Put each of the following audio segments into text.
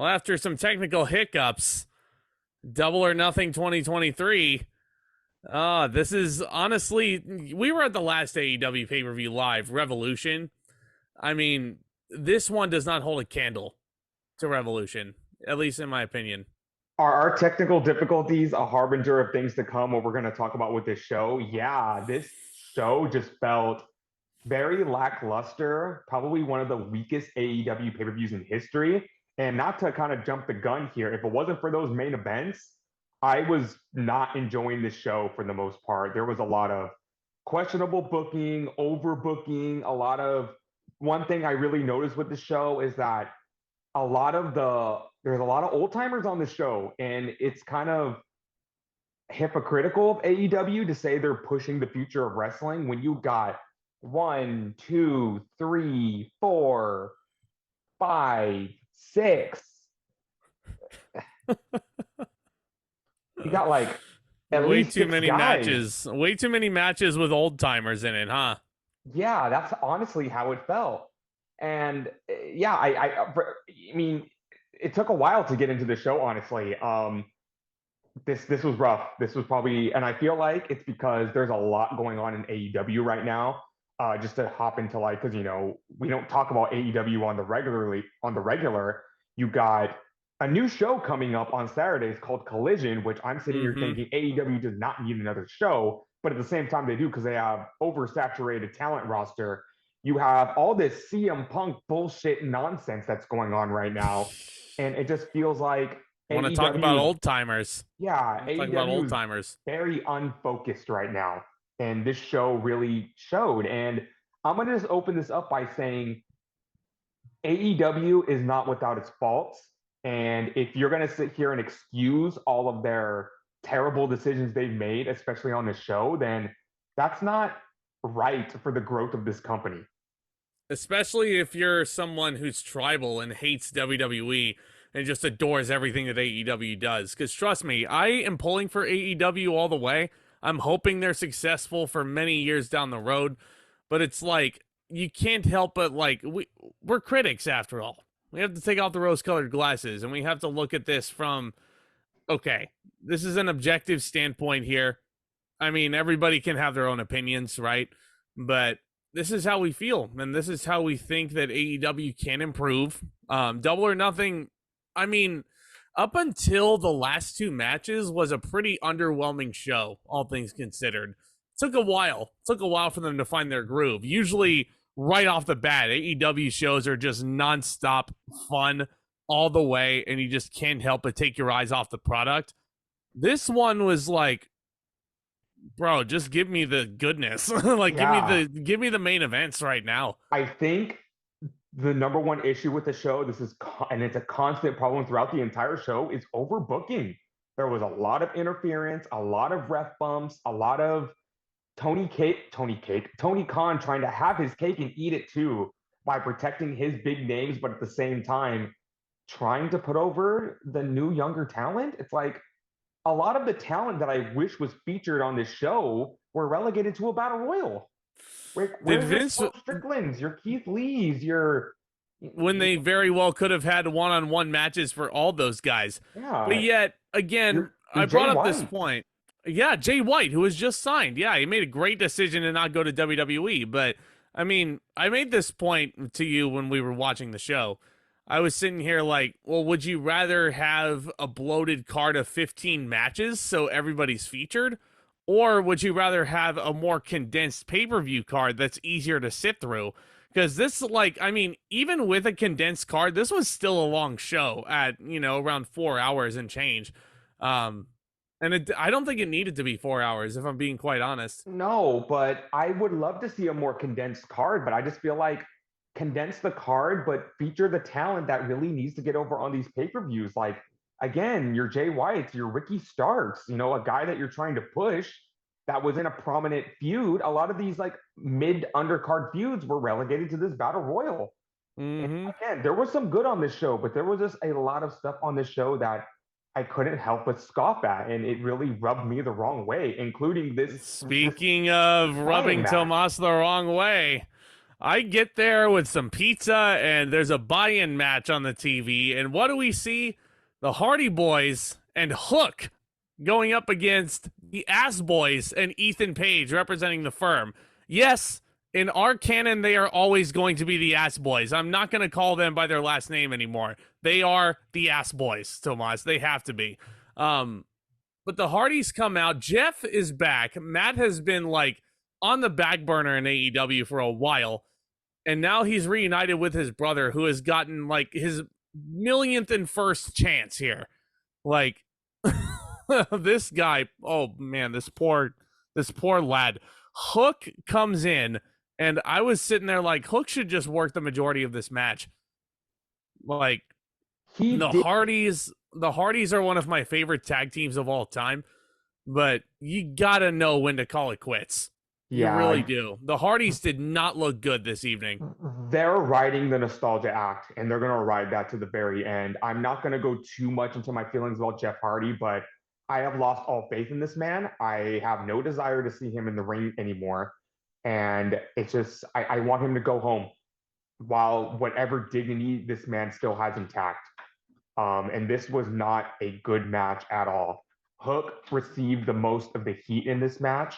Well, after some technical hiccups, Double or Nothing 2023. This is honestly, we were at the last AEW pay-per-view live, Revolution. I mean, this one does not hold a candle to Revolution, at least in my opinion. Are our technical difficulties a harbinger of things to come, what we're going to talk about with this show? Yeah, this show just felt very lackluster, probably one of the weakest AEW pay-per-views in history. And not to kind of jump the gun here, if it wasn't for those main events, I was not enjoying this show for the most part. There was a lot of questionable booking, overbooking, a lot of one thing I really noticed with the show is that there's a lot of old timers on the show, and it's kind of hypocritical of AEW to say they're pushing the future of wrestling when you got one, two, three, four, five, six. You got like at way least too six many guys. matches. Way too many matches with old timers in it, huh? Yeah, that's honestly how it felt. And yeah, I mean, it took a while to get into the show, honestly. This was rough. This was probably, and I feel like it's because there's a lot going on in AEW right now. Just to hop into like, because we don't talk about AEW on the regular. You got a new show coming up on Saturdays called Collision, which I'm sitting here thinking AEW does not need another show, but at the same time they do because they have oversaturated talent roster. You have all this CM Punk bullshit nonsense that's going on right now, and it just feels like Want to talk about AEW is old timers? yeah, Talk about AEW old is timers. very unfocused right now. And this show really showed. And I'm going to just open this up by saying AEW is not without its faults. And if you're going to sit here and excuse all of their terrible decisions they've made, especially on the show, then that's not right for the growth of this company. Especially if you're someone who's tribal and hates WWE and just adores everything that AEW does. Because trust me, I am pulling for AEW all the way. I'm hoping they're successful for many years down the road. But it's like, you can't help but like, we're critics after all. We have to take off the rose-colored glasses and we have to look at this from, okay, this is an objective standpoint here. I mean, everybody can have their own opinions, right? But this is how we feel, and this is how we think that AEW can improve. Double or Nothing, I mean, up until the last two matches was a pretty underwhelming show, all things considered. Took a while for them to find their groove. Usually, right off the bat, AEW shows are just nonstop fun all the way, and you just can't help but take your eyes off the product. This one was like, bro, just give me the goodness. Like, Yeah, give me the main events right now. I think the number one issue with the show, and it's a constant problem throughout the entire show, is overbooking. There was a lot of interference, a lot of ref bumps, a lot of Tony Khan trying to have his cake and eat it too by protecting his big names, but at the same time trying to put over the new younger talent. It's like a lot of the talent that I wish was featured on this show were relegated to a battle royal. Did Where's your Vince, Paul Strickland's, your Keith Lee's, your when they very well could have had one-on-one matches for all those guys, but yeah, yet again, your I Jay brought up this White. point. Yeah, Jay White, who was just signed. Yeah, he made a great decision to not go to WWE. But I mean, I made this point to you when we were watching the show. I was sitting here like, well, would you rather have a bloated card of 15 matches so everybody's featured? Or would you rather have a more condensed pay-per-view card that's easier to sit through? Because this, like, I mean, even with a condensed card, this was still a long show at, around 4 hours and change. Um, I don't think it needed to be 4 hours, if I'm being quite honest. No, but I would love to see a more condensed card, but I just feel like condense the card, but feature the talent that really needs to get over on these pay-per-views. Like again, your Jay Whites, your Ricky Starks, a guy that you're trying to push that was in a prominent feud. A lot of these like mid undercard feuds were relegated to this battle royal. And Mm-hmm. again, there was some good on this show, but there was just a lot of stuff on this show that I couldn't help but scoff at, and it really rubbed me the wrong way, including this Speaking of Ryan rubbing match. Tomas the wrong way, I get there with some pizza, and there's a buy-in match on the TV, and what do we see? The Hardy Boys and Hook going up against the Ass Boys and Ethan Page representing the firm. Yes, in our canon, they are always going to be the Ass Boys. I'm not going to call them by their last name anymore. They are the Ass Boys, Tomas. They have to be. But the Hardys come out. Jeff is back. Matt has been like on the back burner in AEW for a while. And now he's reunited with his brother, who has gotten like his millionth and first chance here. Like this guy, oh man, this poor lad. Hook comes in, and I was sitting there like Hook should just work the majority of this match. Like the Hardys are one of my favorite tag teams of all time, but you gotta know when to call it quits. You really do. The Hardys did not look good this evening. They're riding the nostalgia act, and they're going to ride that to the very end. I'm not going to go too much into my feelings about Jeff Hardy, but I have lost all faith in this man. I have no desire to see him in the ring anymore. And it's just, I want him to go home while whatever dignity this man still has intact. And this was not a good match at all. Hook received the most of the heat in this match.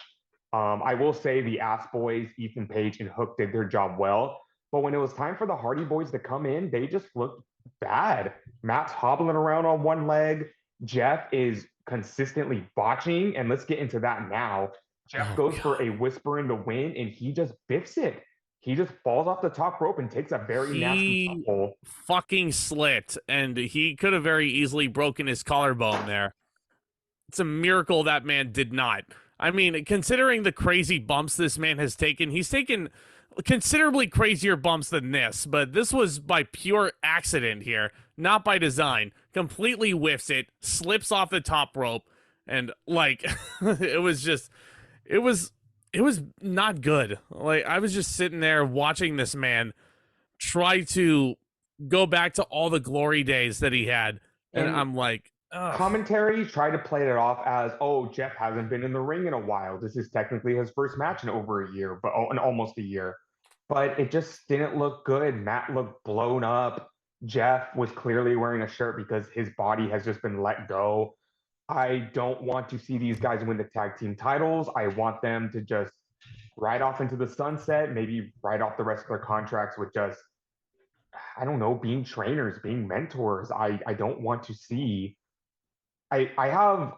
I will say the Ass Boys, Ethan Page and Hook did their job well. But when it was time for the Hardy Boys to come in, they just looked bad. Matt's hobbling around on one leg. Jeff is consistently botching. And let's get into that now. Jeff goes for a whisper in the wind and he just biffs it. He just falls off the top rope and takes a very nasty tumble. Fucking slit, and he could have very easily broken his collarbone there. It's a miracle that man did not. I mean, considering the crazy bumps this man has taken, he's taken considerably crazier bumps than this, but this was by pure accident here, not by design. Completely whiffs it, slips off the top rope, and like it was not good. Like I was just sitting there watching this man try to go back to all the glory days that he had, and I'm like, ugh. Commentary tried to play it off as, oh, Jeff hasn't been in the ring in a while. This is technically his first match in over a year, but in almost a year. But it just didn't look good. Matt looked blown up. Jeff was clearly wearing a shirt because his body has just been let go. I don't want to see these guys win the tag team titles. I want them to just ride off into the sunset, maybe ride off the rest of their contracts with just, I don't know, being trainers, being mentors. I don't want to see. I have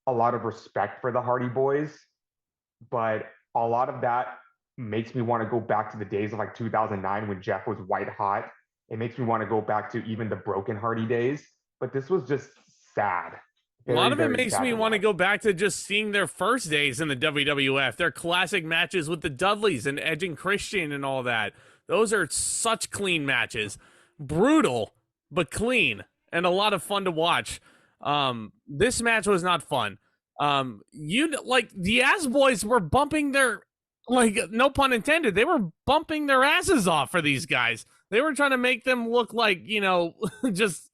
a lot of respect for the Hardy Boys, but a lot of that makes me want to go back to the days of like 2009 when Jeff was white hot. It makes me want to go back to even the broken Hardy days. But this was just sad. A lot of it makes me want to go back to just seeing their first days in the WWF, their classic matches with the Dudleys and Edge and Christian and all that. Those are such clean matches. Brutal, but clean, and a lot of fun to watch. This match was not fun. The Ass Boys were bumping their, like, no pun intended, they were bumping their asses off for these guys. They were trying to make them look like, you know, just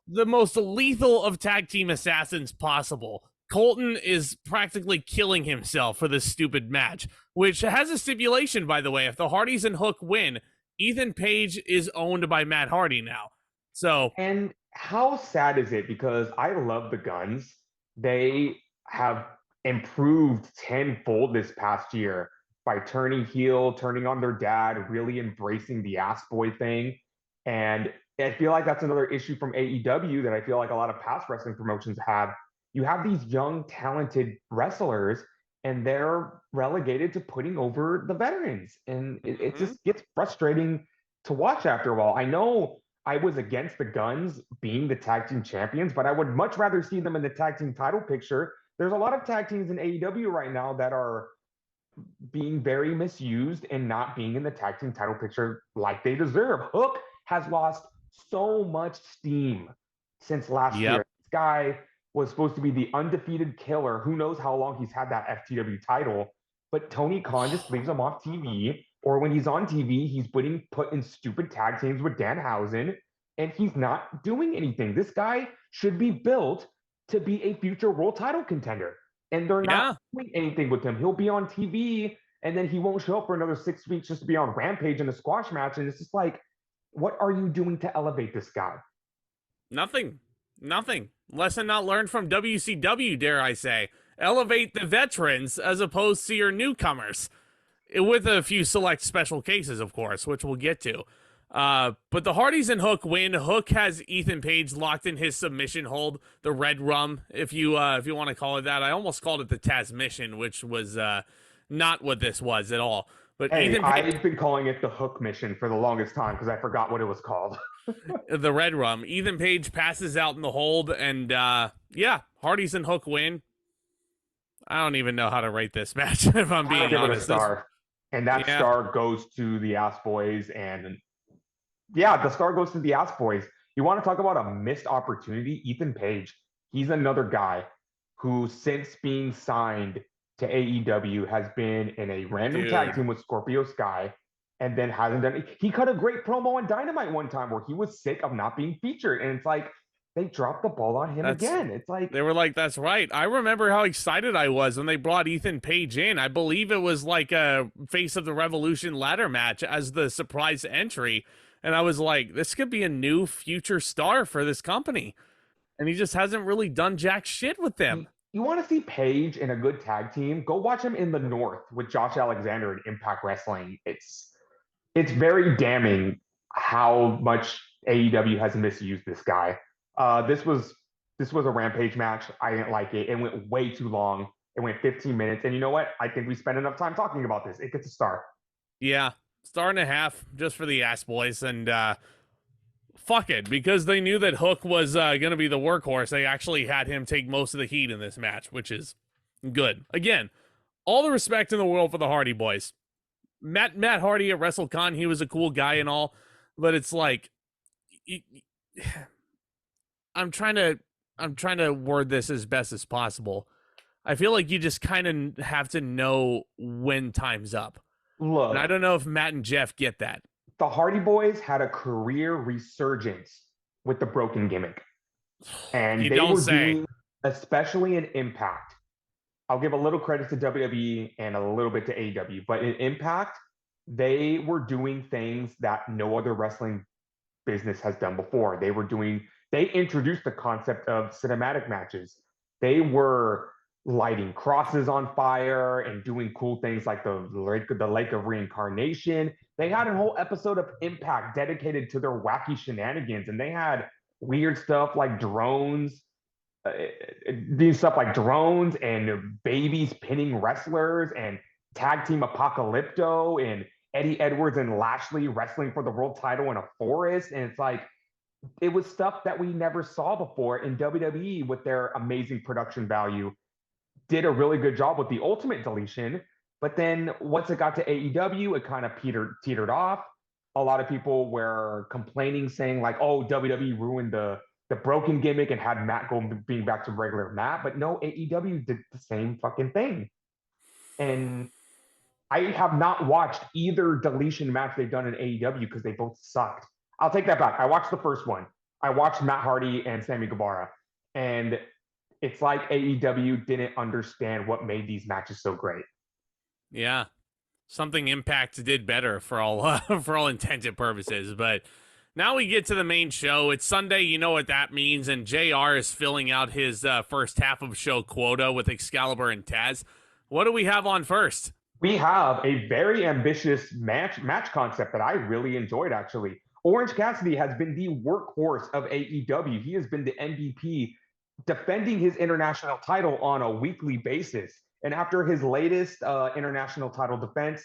the most lethal of tag team assassins possible. Colton is practically killing himself for this stupid match, which has a stipulation, by the way. If the Hardys and Hook win, Ethan Page is owned by Matt Hardy now. So, and how sad is it? Because I love the Guns. They have improved tenfold this past year by turning heel, turning on their dad, really embracing the Ass Boy thing. And I feel like that's another issue from AEW that I feel like a lot of past wrestling promotions have. You have these young, talented wrestlers, and they're relegated to putting over the veterans. And it just gets frustrating to watch after a while. I know I was against the Guns being the tag team champions, but I would much rather see them in the tag team title picture. There's a lot of tag teams in AEW right now that are being very misused and not being in the tag team title picture like they deserve. Hook has lost so much steam since last year. This guy was supposed to be the undefeated killer. Who knows how long he's had that FTW title, but Tony Khan just leaves him off TV, or when he's on TV, he's being put in stupid tag teams with Danhausen, and he's not doing anything. This guy should be built to be a future world title contender, and they're not doing anything with him. He'll be on TV and then he won't show up for another 6 weeks just to be on Rampage in a squash match. And it's just like, what are you doing to elevate this guy? Nothing. Nothing. Lesson not learned from WCW, dare I say. Elevate the veterans as opposed to your newcomers. With a few select special cases, of course, which we'll get to. But the Hardys and Hook win. Hook has Ethan Page locked in his submission hold, the Red Rum, if you want to call it that. I almost called it the Tasmission, which was not what this was at all. But Hey, Ethan Page, I've been calling it the Hook Mission for the longest time because I forgot what it was called. the Red Rum. Ethan Page passes out in the hold, and yeah, Hardys and Hook win. I don't even know how to rate this match, if I'm being Give honest. it a star. And that star goes to the Ass Boys. And yeah, the star goes to the Ass Boys. You want to talk about a missed opportunity? Ethan Page. He's another guy who, since being signed to AEW, has been in a random tag team with Scorpio Sky and then hasn't done it. He cut a great promo on Dynamite one time where he was sick of not being featured. And it's like, they dropped the ball on him again. It's like, they were like, that's right. I remember how excited I was when they brought Ethan Page in. I believe it was like a Face of the Revolution ladder match as the surprise entry. And I was like, this could be a new future star for this company. And he just hasn't really done jack shit with them. You want to see Page in a good tag team? Go watch him in the North with Josh Alexander in Impact Wrestling. It's very damning how much AEW has misused this guy. This was a Rampage match. I didn't like it. It went way too long. It went 15 minutes. And you know what? I think we spent enough time talking about this. It gets a star. Yeah, star and a half just for the Ass Boys. And fuck it, because they knew that Hook was going to be the workhorse. They actually had him take most of the heat in this match, which is good. Again, all the respect in the world for the Hardy Boys. Matt Hardy at WrestleCon, he was a cool guy and all, but it's like, I'm trying to word this as best as possible. I feel like you just kind of have to know when time's up. Look, and I don't know if Matt and Jeff get that. The Hardy Boys had a career resurgence with the broken gimmick. And they were doing, especially in Impact. I'll give a little credit to WWE and a little bit to AEW, but in Impact, they were doing things that no other wrestling business has done before. They introduced the concept of cinematic matches. They were lighting crosses on fire and doing cool things like the Lake of Reincarnation. They had a whole episode of Impact dedicated to their wacky shenanigans, and they had weird stuff like drones, and babies pinning wrestlers and tag team Apocalypto and Eddie Edwards and Lashley wrestling for the world title in a forest. And it's like, it was stuff that we never saw before. In WWE, with their amazing production value, did a really good job with the Ultimate Deletion. But then once it got to AEW, it kind of teetered off. A lot of people were complaining, saying like, oh, WWE ruined the broken gimmick and had Matt being back to regular Matt. But no, AEW did the same fucking thing. And I have not watched either deletion match they've done in AEW because they both sucked. I'll take that back. I watched the first one. I watched Matt Hardy and Sammy Guevara. And it's like AEW didn't understand what made these matches so great. Yeah. Something Impact did better for all intents and purposes. But now we get to the main show. It's Sunday. You know what that means. And JR is filling out his first half of show quota with Excalibur and Taz. What do we have on first? We have a very ambitious match concept that I really enjoyed, actually. Orange Cassidy has been the workhorse of AEW. He has been the MVP, defending his international title on a weekly basis. And after his latest international title defense,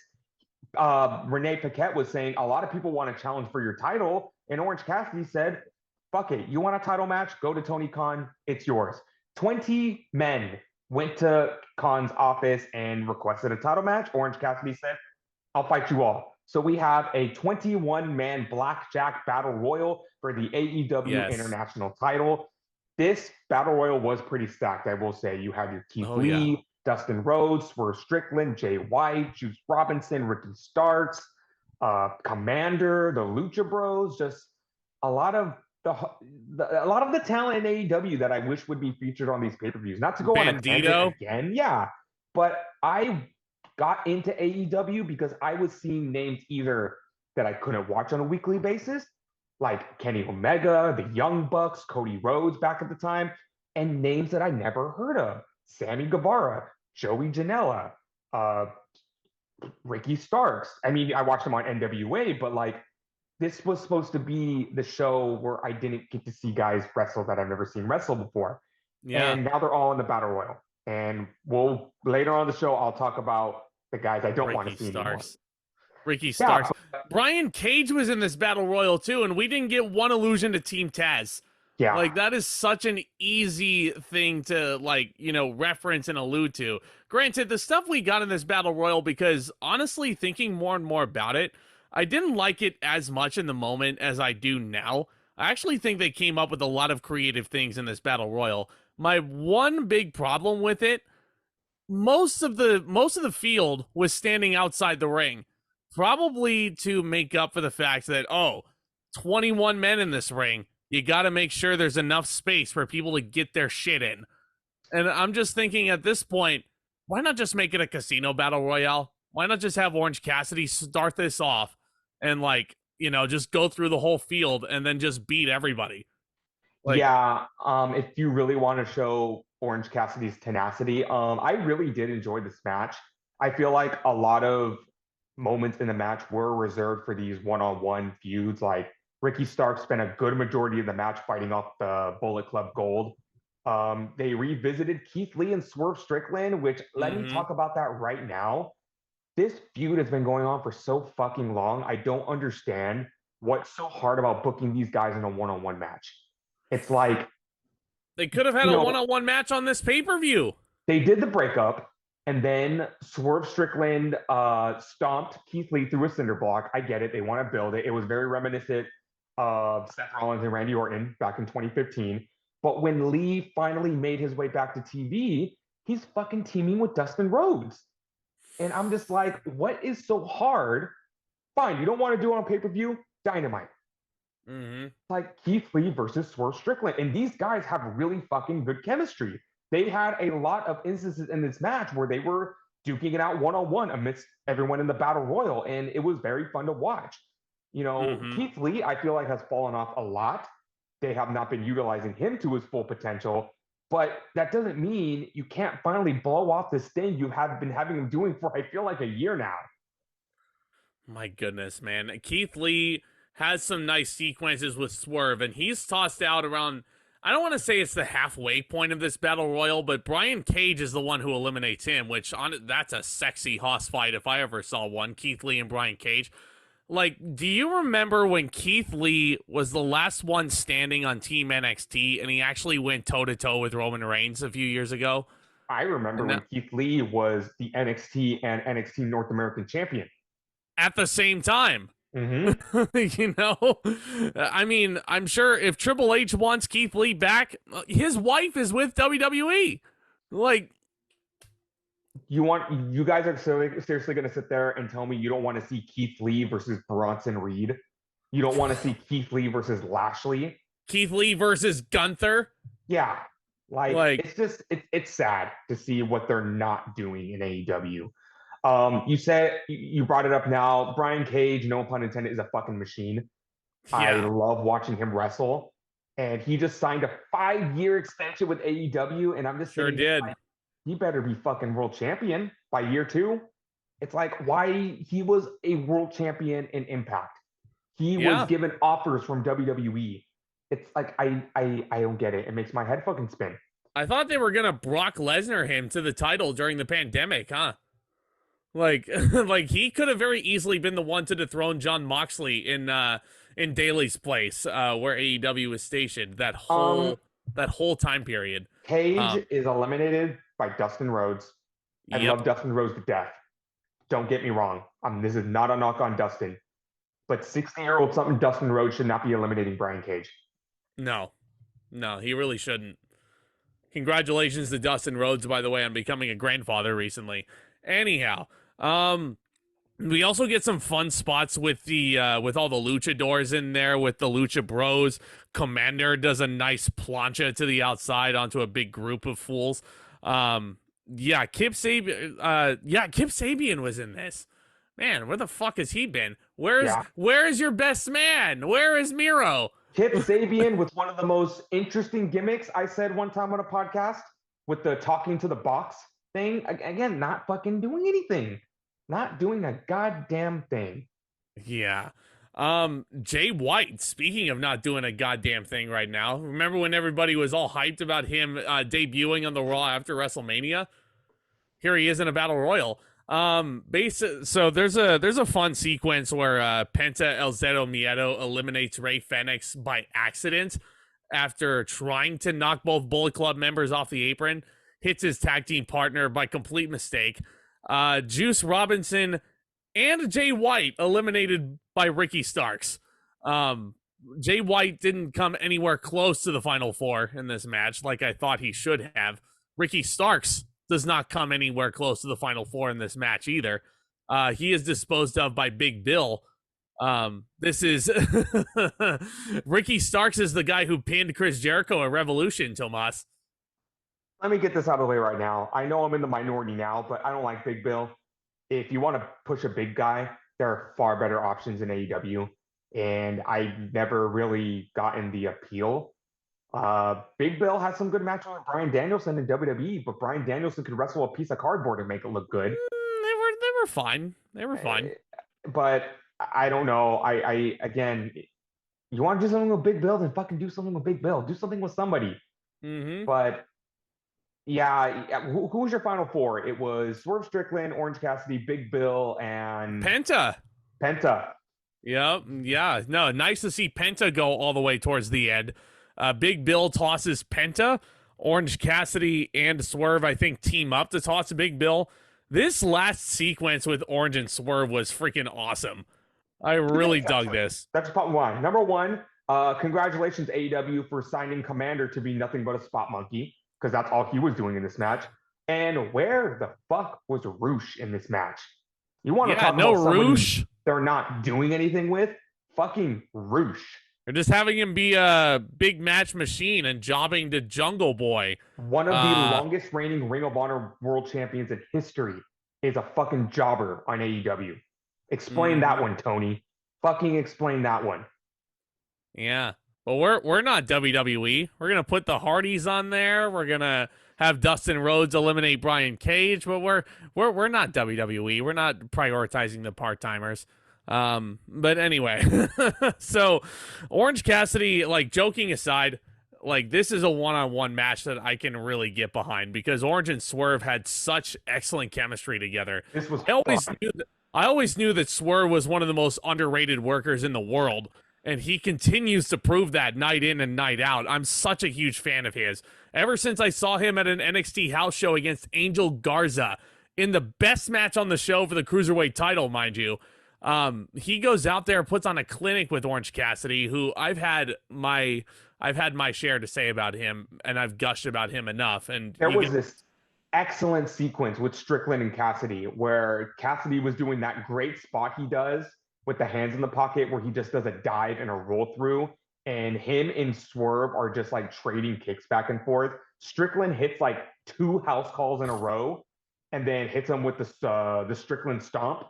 Renee Paquette was saying a lot of people want to challenge for your title. And Orange Cassidy said, fuck it. You want a title match? Go to Tony Khan. It's yours. 20 men went to Khan's office and requested a title match. Orange Cassidy said, I'll fight you all. So we have a 21-man Blackjack Battle Royal for the AEW International title. This Battle Royal was pretty stacked, I will say. You have your Keith Lee, Dustin Rhodes, Swerve Strickland, Jay White, Juice Robinson, Ricky Starks, Commander, the Lucha Bros, just a lot of the talent in AEW that I wish would be featured on these pay-per-views. Not to go on a tangent again, but I got into AEW because I was seeing names either that I couldn't watch on a weekly basis, like Kenny Omega, the Young Bucks, Cody Rhodes back at the time, and names that I never heard of. Sammy Guevara, Joey Janela, uh, Ricky Starks. I mean, I watched them on NWA, but like this was supposed to be the show where I didn't get to see guys wrestle that I've never seen wrestle before. Yeah. And now they're all in the Battle Royal. And we'll later on the show, I'll talk about the guys I don't want to see anymore. Ricky Yeah, Starks. Brian Cage was in this battle royal too, and we didn't get one allusion to Team Taz. yeah. Like, that is such an easy thing to, like, you know, reference and allude to. Granted, the stuff we got in this battle royal, because honestly, thinking more and more about it, I didn't like it as much in the moment as I do now. I actually think they came up with a lot of creative things in this battle royal. My one big problem with it, most of the field was standing outside the ring, probably to make up for the fact that 21 men in this ring, you got to make sure there's enough space for people to get their shit in. And I'm just thinking at this point, why not just make it a casino battle royale? Why not just have Orange Cassidy start this off and, like, you know, just go through the whole field and then just beat everybody? Like, yeah, if you really want to show Orange Cassidy's tenacity, I really did enjoy this match. I feel like a lot of moments in the match were reserved for these one-on-one feuds. Like Ricky Stark spent a good majority of the match fighting off the Bullet Club Gold. They revisited Keith Lee and Swerve Strickland, which let me talk about that right now. This feud has been going on for so fucking long. I don't understand what's so hard about booking these guys in a one-on-one match. It's like they could have had a one-on-one match on this pay-per-view. They did the breakup, and then Swerve Strickland stomped Keith Lee through a cinder block. I get it. They want to build it. It was very reminiscent of Seth Rollins and Randy Orton back in 2015. But when Lee finally made his way back to TV, he's fucking teaming with Dustin Rhodes. And I'm just like, what is so hard? Fine, you don't want to do it on pay-per-view? Dynamite. Like Keith Lee versus Swerve Strickland. And these guys have really fucking good chemistry. They had a lot of instances in this match where they were duking it out one-on-one amidst everyone in the Battle Royal. And it was very fun to watch. You know, Keith Lee, I feel like, has fallen off a lot. They have not been utilizing him to his full potential. But that doesn't mean you can't finally blow off this thing you have been having him doing for, I feel like, a year now. My goodness, man. Keith Lee has some nice sequences with Swerve, and he's tossed out around, I don't want to say it's the halfway point of this battle royal, but Brian Cage is the one who eliminates him, which that's a sexy hoss fight if I ever saw one. Keith Lee and Brian Cage. Like, do you remember when Keith Lee was the last one standing on Team NXT and he actually went toe-to-toe with Roman Reigns a few years ago? I remember when Keith Lee was the NXT and NXT North American champion. At the same time. You know? I mean, I'm sure if Triple H wants Keith Lee back, his wife is with WWE. Like, you guys are seriously going to sit there and tell me you don't want to see Keith Lee versus Bronson Reed? You don't want to see Keith Lee versus Lashley? Keith Lee versus Gunther? Yeah. Like it's just, it's sad to see what they're not doing in AEW. You said, you brought it up now, Brian Cage, no pun intended, is a fucking machine. Yeah. I love watching him wrestle. And he just signed a 5-year extension with AEW. And I'm just sure did. Like, he better be fucking world champion by year 2. It's like, why he was a world champion in Impact. He was given offers from WWE. It's like, I don't get it. It makes my head fucking spin. I thought they were going to Brock Lesnar him to the title during the pandemic, huh? Like, like he could have very easily been the one to dethrone Jon Moxley in Daly's place, where AEW was stationed that whole time period. Cage is eliminated by Dustin Rhodes. I love Dustin Rhodes to death. Don't get me wrong. This is not a knock on Dustin, but 60-year-old something Dustin Rhodes should not be eliminating Brian Cage. No, he really shouldn't. Congratulations to Dustin Rhodes, by the way, on becoming a grandfather recently. Anyhow, we also get some fun spots with the with all the luchadors in there with the Lucha Bros. Commander does a nice plancha to the outside onto a big group of fools. Yeah, Kip Sabian. Kip Sabian was in this. Man, where the fuck has he been? Yeah. Where is your best man? Where is Miro? Kip Sabian with one of the most interesting gimmicks I said one time on a podcast with the talking to the box thing. Again, not fucking doing anything. Not doing a goddamn thing. Yeah. Jay White, speaking of not doing a goddamn thing right now, remember when everybody was all hyped about him debuting on the Raw after WrestleMania? Here he is in a battle royal. So there's a fun sequence where Penta El Zero Miedo eliminates Rey Fenix by accident after trying to knock both Bullet Club members off the apron, hits his tag team partner by complete mistake. Juice Robinson and Jay White eliminated by Ricky Starks. Jay White didn't come anywhere close to the final four in this match like I thought he should have. Ricky Starks does not come anywhere close to the final four in this match either. He is disposed of by Big Bill. This is Ricky Starks is the guy who pinned Chris Jericho at Revolution, Tomas. Let me get this out of the way right now. I know I'm in the minority now, but I don't like Big Bill. If you want to push a big guy, there are far better options in AEW. And I've never really gotten the appeal. Big Bill has some good matches with Bryan Danielson in WWE, but Bryan Danielson could wrestle a piece of cardboard and make it look good. They were fine. They were fine. But I don't know. I again, you want to do something with Big Bill, then fucking do something with Big Bill. Do something with somebody. Mm-hmm. But yeah, who was your final four? It was Swerve Strickland, Orange Cassidy, Big Bill, and Penta. Yep. Yeah. No, nice to see Penta go all the way towards the end. Big Bill tosses Penta. Orange Cassidy and Swerve, I think, team up to toss Big Bill. This last sequence with Orange and Swerve was freaking awesome. I really dug this. That's part one. Number one, congratulations, AEW, for signing Commander to be nothing but a spot monkey, because that's all he was doing in this match. And where the fuck was Roosh in this match? You want to talk about Roosh? They're not doing anything with? Fucking Roosh. They're just having him be a big match machine and jobbing to Jungle Boy. One of the longest reigning Ring of Honor world champions in history is a fucking jobber on AEW. Explain that one, Tony. Fucking explain that one. Yeah. Well, we're not WWE. We're gonna put the Hardys on there. We're gonna have Dustin Rhodes eliminate Brian Cage, but we're not WWE. We're not prioritizing the part-timers. But anyway, so Orange Cassidy, like, joking aside, like, this is a one-on-one match that I can really get behind because Orange and Swerve had such excellent chemistry together. This was I always knew that Swerve was one of the most underrated workers in the world, and he continues to prove that night in and night out. I'm such a huge fan of his. Ever since I saw him at an NXT house show against Angel Garza in the best match on the show for the Cruiserweight title, mind you, he goes out there, puts on a clinic with Orange Cassidy, who I've had my share to say about him, and I've gushed about him enough. And there was this excellent sequence with Strickland and Cassidy where Cassidy was doing that great spot he does with the hands in the pocket where he just does a dive and a roll through, and him and Swerve are just like trading kicks back and forth. Strickland hits like 2 house calls in a row and then hits him with the Strickland stomp,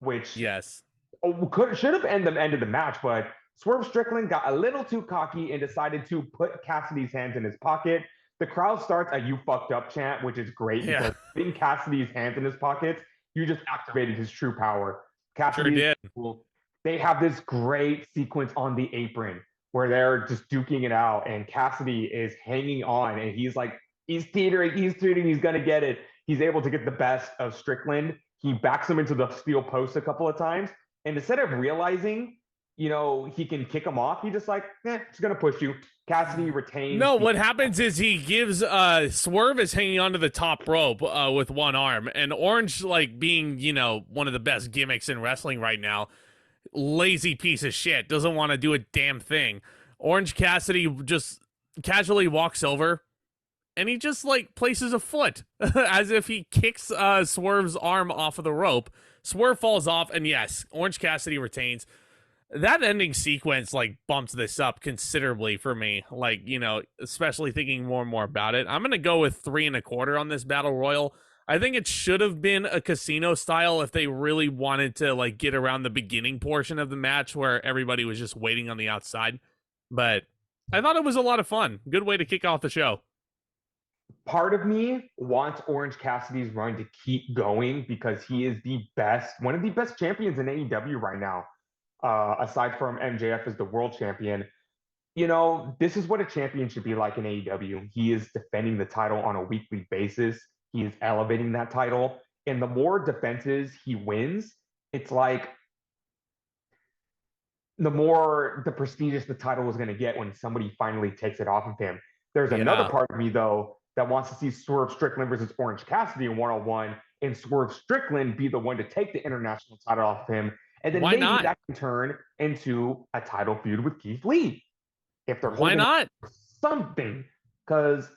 which should have ended the match, but Swerve Strickland got a little too cocky and decided to put Cassidy's hands in his pocket. The crowd starts a "you fucked up" chant, which is great because putting Cassidy's hands in his pockets, you just activated his true power. Cassidy did. Cool. They have this great sequence on the apron where they're just duking it out, and Cassidy is hanging on, and he's teetering, he's gonna get it. He's able to get the best of Strickland. He backs him into the steel post a couple of times, and instead of realizing, he can kick him off, he just just gonna push you. Cassidy retains. No, what happens is he gives Swerve is hanging onto the top rope with one arm, and Orange, like, being one of the best gimmicks in wrestling right now, lazy piece of shit, doesn't want to do a damn thing. Orange Cassidy just casually walks over, and he just places a foot as if he kicks Swerve's arm off of the rope. Swerve falls off, and yes, Orange Cassidy retains. That ending sequence like bumps this up considerably for me. Like, especially thinking more and more about it. I'm gonna go with 3.25 on this battle royal. I think it should have been a casino style if they really wanted to like get around the beginning portion of the match where everybody was just waiting on the outside. But I thought it was a lot of fun. Good way to kick off the show. Part of me wants Orange Cassidy's run to keep going because he is one of the best champions in AEW right now. Aside from MJF as the world champion, this is what a champion should be like in AEW. He is defending the title on a weekly basis. He is elevating that title. And the more defenses he wins, it's like the more the prestigious the title is going to get when somebody finally takes it off of him. There's another part of me, though, that wants to see Swerve Strickland versus Orange Cassidy in one-on-one, and Swerve Strickland be the one to take the international title off of him. And then Why maybe not? that can turn into a title feud with Keith Lee. If they're Why not something, because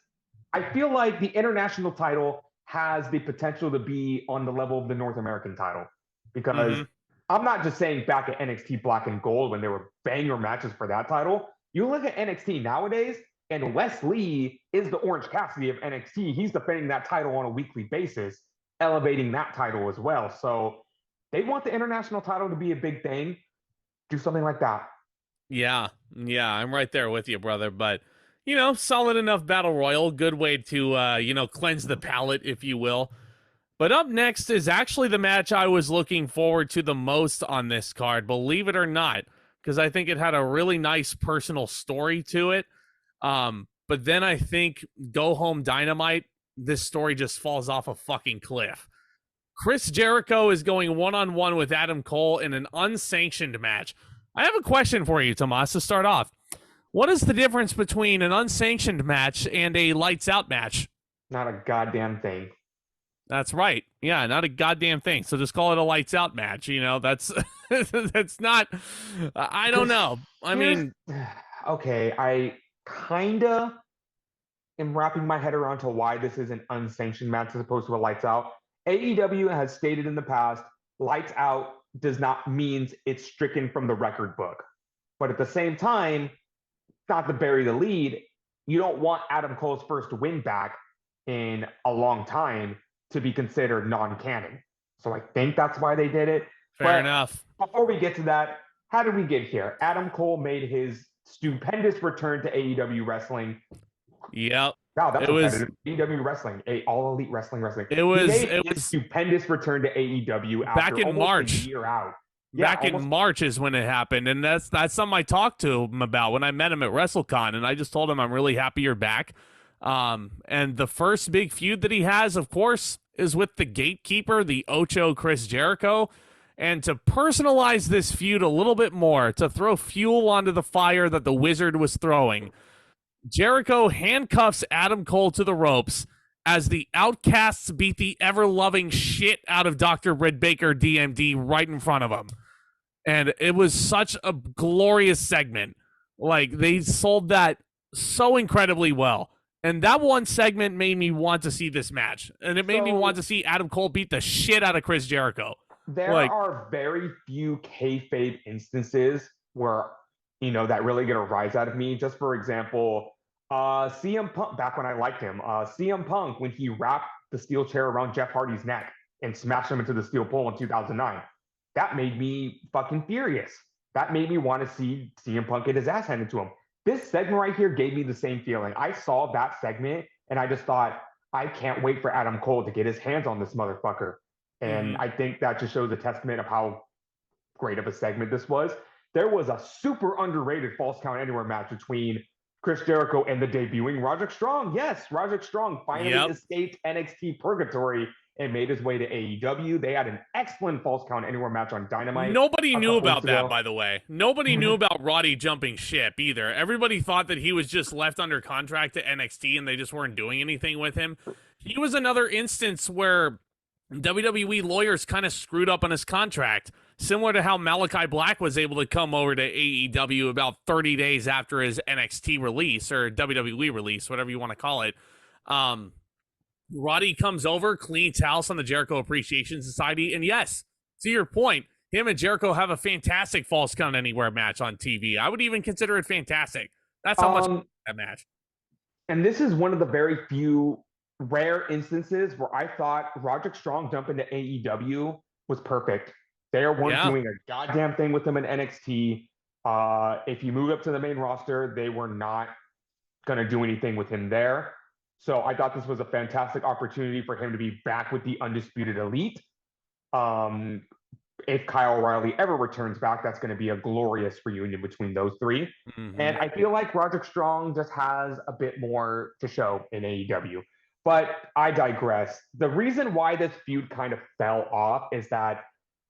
I feel like the international title has the potential to be on the level of the North American title. Because I'm not just saying back at NXT Black and Gold when there were banger matches for that title. You look at NXT nowadays, and Wes Lee is the Orange Cassidy of NXT. He's defending that title on a weekly basis, elevating that title as well. So they want the international title to be a big thing. Do something like that. Yeah, I'm right there with you, brother. But, solid enough battle royal. Good way to, cleanse the palate, if you will. But up next is actually the match I was looking forward to the most on this card, believe it or not, because I think it had a really nice personal story to it. But then I think Go Home Dynamite, this story just falls off a fucking cliff. Chris Jericho is going one-on-one with Adam Cole in an unsanctioned match. I have a question for you, Tomas, to start off. What is the difference between an unsanctioned match and a lights out match? Not a goddamn thing. That's right. Yeah, not a goddamn thing. So just call it a lights out match. That's that's not. I don't know. I mean, okay, I kinda am wrapping my head around to why this is an unsanctioned match as opposed to a lights out. AEW has stated in the past, lights out does not mean it's stricken from the record book. But at the same time, not to bury the lead, you don't want Adam Cole's first win back in a long time to be considered non-canon. So I think that's why they did it. Fair enough. Before we get to that, how did we get here? Adam Cole made his stupendous return to AEW wrestling. Yep. Wow, that's AEW wrestling, all elite wrestling. It was stupendous return to AEW back in March. A year out. Back in March is when it happened, and that's something I talked to him about when I met him at WrestleCon, and I just told him I'm really happy you're back. And the first big feud that he has, of course, is with the gatekeeper, the Ocho Chris Jericho. And to personalize this feud a little bit more, to throw fuel onto the fire that the Wizard was throwing, Jericho handcuffs Adam Cole to the ropes as the Outcasts beat the ever-loving shit out of Dr. Britt Baker DMD right in front of him. And it was such a glorious segment. Like, they sold that so incredibly well. And that one segment made me want to see this match. And it made me want to see Adam Cole beat the shit out of Chris Jericho. There are very few kayfabe instances where, that really get a rise out of me. Just for example, CM Punk, back when I liked him, CM Punk, when he wrapped the steel chair around Jeff Hardy's neck and smashed him into the steel pole in 2009, that made me fucking furious. That made me want to see CM Punk get his ass handed to him. This segment right here gave me the same feeling. I saw that segment and I just thought, I can't wait for Adam Cole to get his hands on this motherfucker. And I think that just shows a testament of how great of a segment this was. There was a super underrated False Count Anywhere match between Chris Jericho and the debuting Roderick Strong. Yes, Roderick Strong finally escaped NXT purgatory and made his way to AEW. They had an excellent False Count Anywhere match on Dynamite. Nobody knew about that, by the way. Nobody knew about Roddy jumping ship either. Everybody thought that he was just left under contract to NXT and they just weren't doing anything with him. He was another instance where WWE lawyers kind of screwed up on his contract, similar to how Malachi Black was able to come over to AEW about 30 days after his NXT release or WWE release, whatever you want to call it. Roddy comes over, cleans house on the Jericho Appreciation Society, and yes, to your point, him and Jericho have a fantastic Falls Count Anywhere match on TV. I would even consider it fantastic. That's how much that match. And this is one of the very few rare instances where I thought Roderick Strong jumping to AEW was perfect. They weren't doing a goddamn thing with him in NXT. If you move up to the main roster, they were not going to do anything with him there. So I thought this was a fantastic opportunity for him to be back with the Undisputed Elite. If Kyle O'Reilly ever returns back, that's going to be a glorious reunion between those three. Mm-hmm. And I feel like Roderick Strong just has a bit more to show in AEW. But I digress. The reason why this feud kind of fell off is that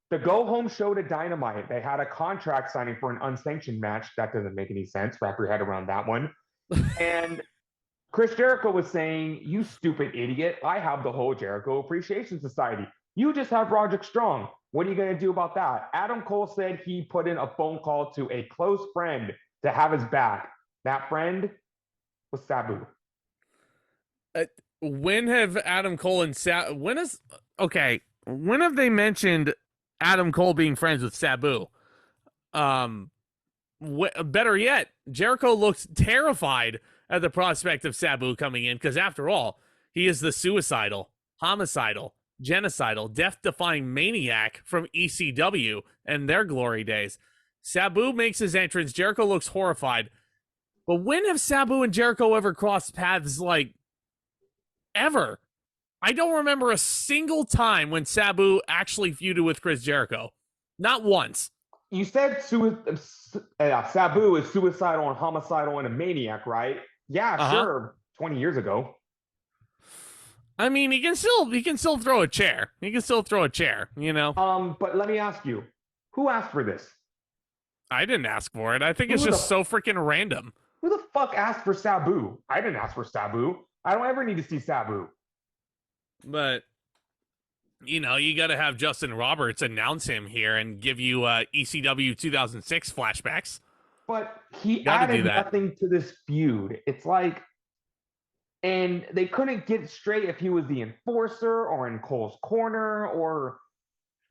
the go-home show to Dynamite, they had a contract signing for an unsanctioned match. That doesn't make any sense. Wrap your head around that one. And Chris Jericho was saying, you stupid idiot, I have the whole Jericho Appreciation Society. You just have Roderick Strong. What are you going to do about that? Adam Cole said he put in a phone call to a close friend to have his back. That friend was Sabu. When have Adam Cole and when have they mentioned Adam Cole being friends with Sabu? Better yet, Jericho looks terrified at the prospect of Sabu coming in because, after all, he is the suicidal, homicidal, genocidal, death-defying maniac from ECW and their glory days. Sabu makes his entrance. Jericho looks horrified. But when have Sabu and Jericho ever crossed paths, like, ever? I don't remember a single time when Sabu actually feuded with Chris Jericho. Not once. You said Sabu is suicidal and homicidal and a maniac, right? Yeah, sure. 20 years ago. I mean, he can still throw a chair. He can still throw a chair, you know. But let me ask you, who asked for this? I didn't ask for it. I think it's just so freaking random. Who the fuck asked for Sabu? I didn't ask for Sabu. I don't ever need to see Sabu. But, you know, you got to have Justin Roberts announce him here and give you ECW 2006 flashbacks. But he added nothing to this feud. It's like, and they couldn't get straight if he was the enforcer or in Cole's corner, or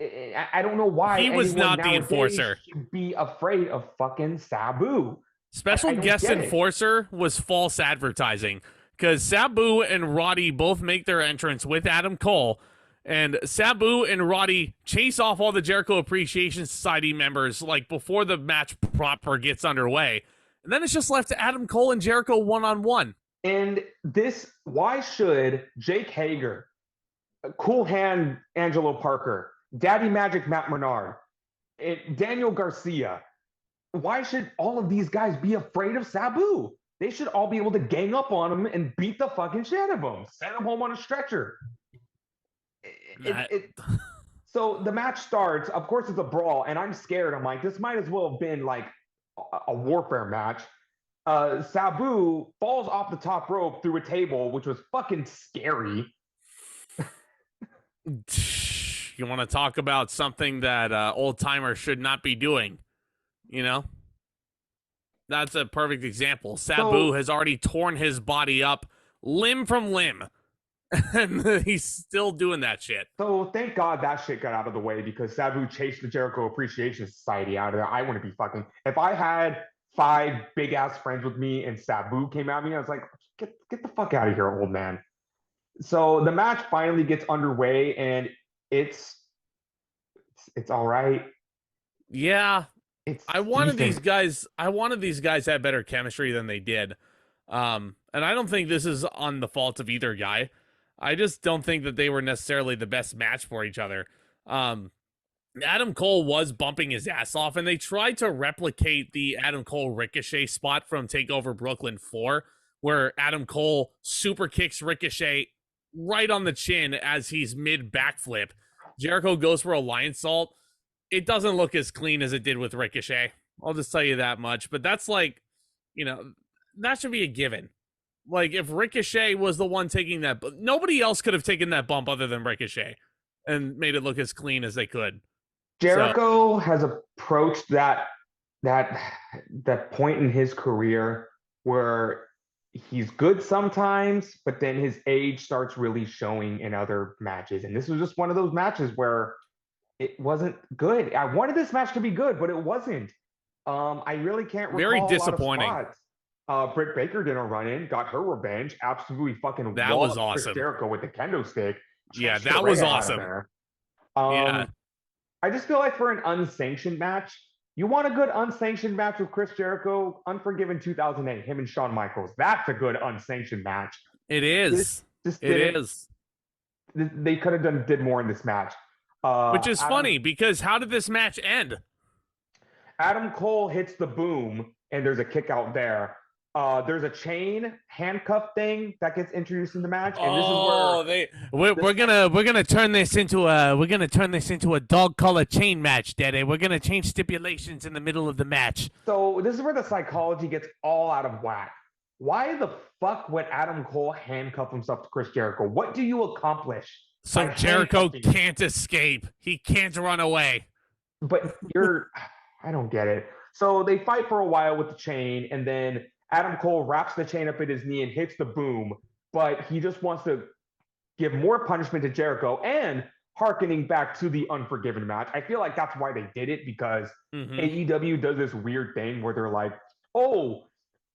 I don't know why he was not the enforcer. Should be afraid of fucking Sabu. Special guest enforcer was false advertising, because Sabu and Roddy both make their entrance with Adam Cole, and Sabu and Roddy chase off all the Jericho Appreciation Society members like before the match proper gets underway, and then it's just left to Adam Cole and Jericho one-on-one. And this, why should Jake Hager, Cool Hand Angelo Parker, Daddy Magic Matt Menard, and Daniel Garcia, why should all of these guys be afraid of Sabu? They should all be able to gang up on him and beat the fucking shit out of him. Send him home on a stretcher. So the match starts. Of course, it's a brawl, and I'm scared. I'm like, this might as well have been like a warfare match. Sabu falls off the top rope through a table, which was fucking scary. You want to talk about something that old timers should not be doing? You know, that's a perfect example. Sabu has already torn his body up limb from limb, and he's still doing that shit. So thank God that shit got out of the way, because Sabu chased the Jericho Appreciation Society out of there. I wouldn't be fucking, if I had 5 big ass friends with me and Sabu came at me, I was like, get the fuck out of here, old man. So the match finally gets underway, and it's all right. Yeah. I wanted these guys to have better chemistry than they did. And I don't think this is on the fault of either guy. I just don't think that they were necessarily the best match for each other. Adam Cole was bumping his ass off, and they tried to replicate the Adam Cole Ricochet spot from TakeOver Brooklyn 4, where Adam Cole super kicks Ricochet right on the chin as he's mid backflip. Jericho goes for a lion salt. It doesn't look as clean as it did with Ricochet. I'll just tell you that much. But that's like, you know, that should be a given. Like, if Ricochet was the one taking that, nobody else could have taken that bump other than Ricochet and made it look as clean as they could. Jericho has approached that point in his career where he's good sometimes, but then his age starts really showing in other matches. And this was just one of those matches where it wasn't good. I wanted this match to be good, but it wasn't. I really can't Very recall a lot of disappointing. spots. Britt Baker did a run in, got her revenge, absolutely fucking That was walloped Chris awesome. Jericho with the kendo stick, Yeah, chased that was Saraya out of awesome. there. Yeah, I just feel like for an unsanctioned match, you want a good unsanctioned match with Chris Jericho, Unforgiven 2008, him and Shawn Michaels. That's a good unsanctioned match. it This is. just It didn't. is. They could have did more in this match. Which is Adam funny because how did this match end? Adam Cole hits the boom, and there's a kick out there. There's a chain handcuff thing that gets introduced in the match, and this is where Oh, we're gonna turn this into a dog collar chain match, Daddy. We're gonna change stipulations in the middle of the match. so this is where the psychology gets all out of whack. Why the fuck would Adam Cole handcuff himself to Chris Jericho? What do you accomplish So by Jericho handcuffing? can't escape. He can't run away. But I don't get it. So they fight for a while with the chain, and then Adam Cole wraps the chain up at his knee and hits the boom. But he just wants to give more punishment to Jericho and harkening back to the Unforgiven match. I feel like that's why they did it because AEW does this weird thing where they're like, oh,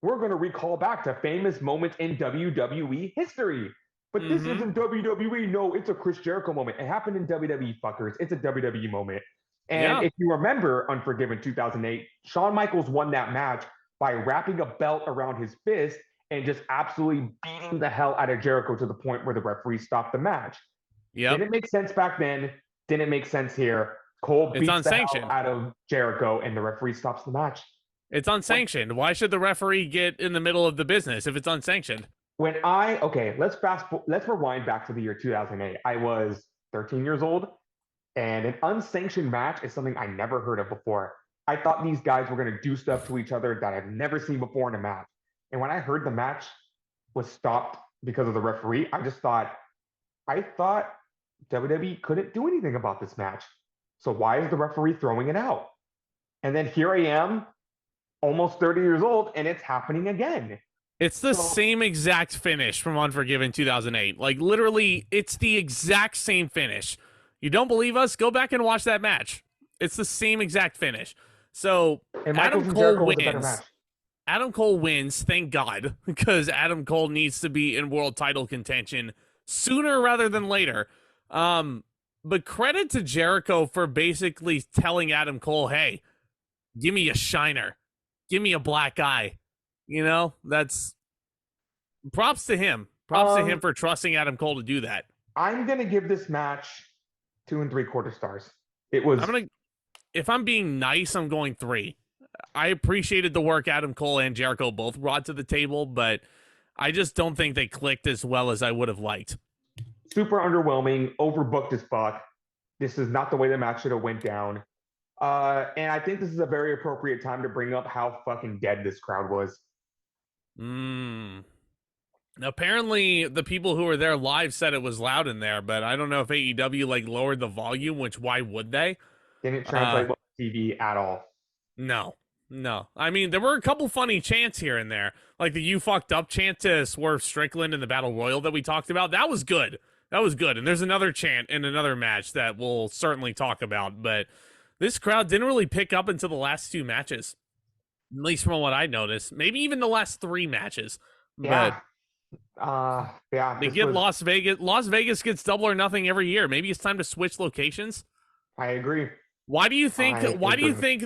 we're going to recall back to famous moments in WWE history. But this isn't WWE. No, it's a Chris Jericho moment. It happened in WWE, fuckers. It's a WWE moment. And Yeah. if you remember Unforgiven 2008, Shawn Michaels won that match by wrapping a belt around his fist and just absolutely beating the hell out of Jericho to the point where the referee stopped the match. Yep. Didn't make sense back then. Didn't make sense here. Cole It's beats the hell unsanctioned. out of Jericho, and the referee stops the match. It's unsanctioned. Why should the referee get in the middle of the business if it's unsanctioned? Let's rewind back to the year 2008. I was 13 years old, and an unsanctioned match is something I never heard of before. I thought these guys were going to do stuff to each other that I've never seen before in a match. And when I heard the match was stopped because of the referee, I thought WWE couldn't do anything about this match. So why is the referee throwing it out? And then here I am, almost 30 years old, and it's happening again. It's the same exact finish from Unforgiven 2008. Like, literally, it's the exact same finish. You don't believe us? Go back and watch that match. It's the same exact finish. So, And Adam Cole wins. Adam Cole wins, thank God, because Adam Cole needs to be in world title contention sooner rather than later. But credit to Jericho for basically telling Adam Cole, hey, give me a shiner. Give me a black eye. You know, that's props to him. Props to him for trusting Adam Cole to do that. I'm going to give this match 2 3/4 stars. It was. If I'm being nice, I'm going 3. I appreciated the work Adam Cole and Jericho both brought to the table, but I just don't think they clicked as well as I would have liked. Super underwhelming, overbooked as fuck. This is not the way the match should have went down. And I think this is a very appropriate time to bring up how fucking dead this crowd was. Apparently, the people who were there live said it was loud in there, but I don't know if AEW like lowered the volume, which why would they? Didn't translate well on TV at all. No. I mean, there were a couple funny chants here and there, like the "You fucked up" chant to Swerve Strickland in the Battle Royal that we talked about. That was good. And there's another chant in another match that we'll certainly talk about, but this crowd didn't really pick up until the last 2 matches, at least from what I noticed. Maybe even the last 3 matches. Yeah. They get Las Vegas. Las Vegas gets Double or Nothing every year. Maybe it's time to switch locations. I agree. Why do you think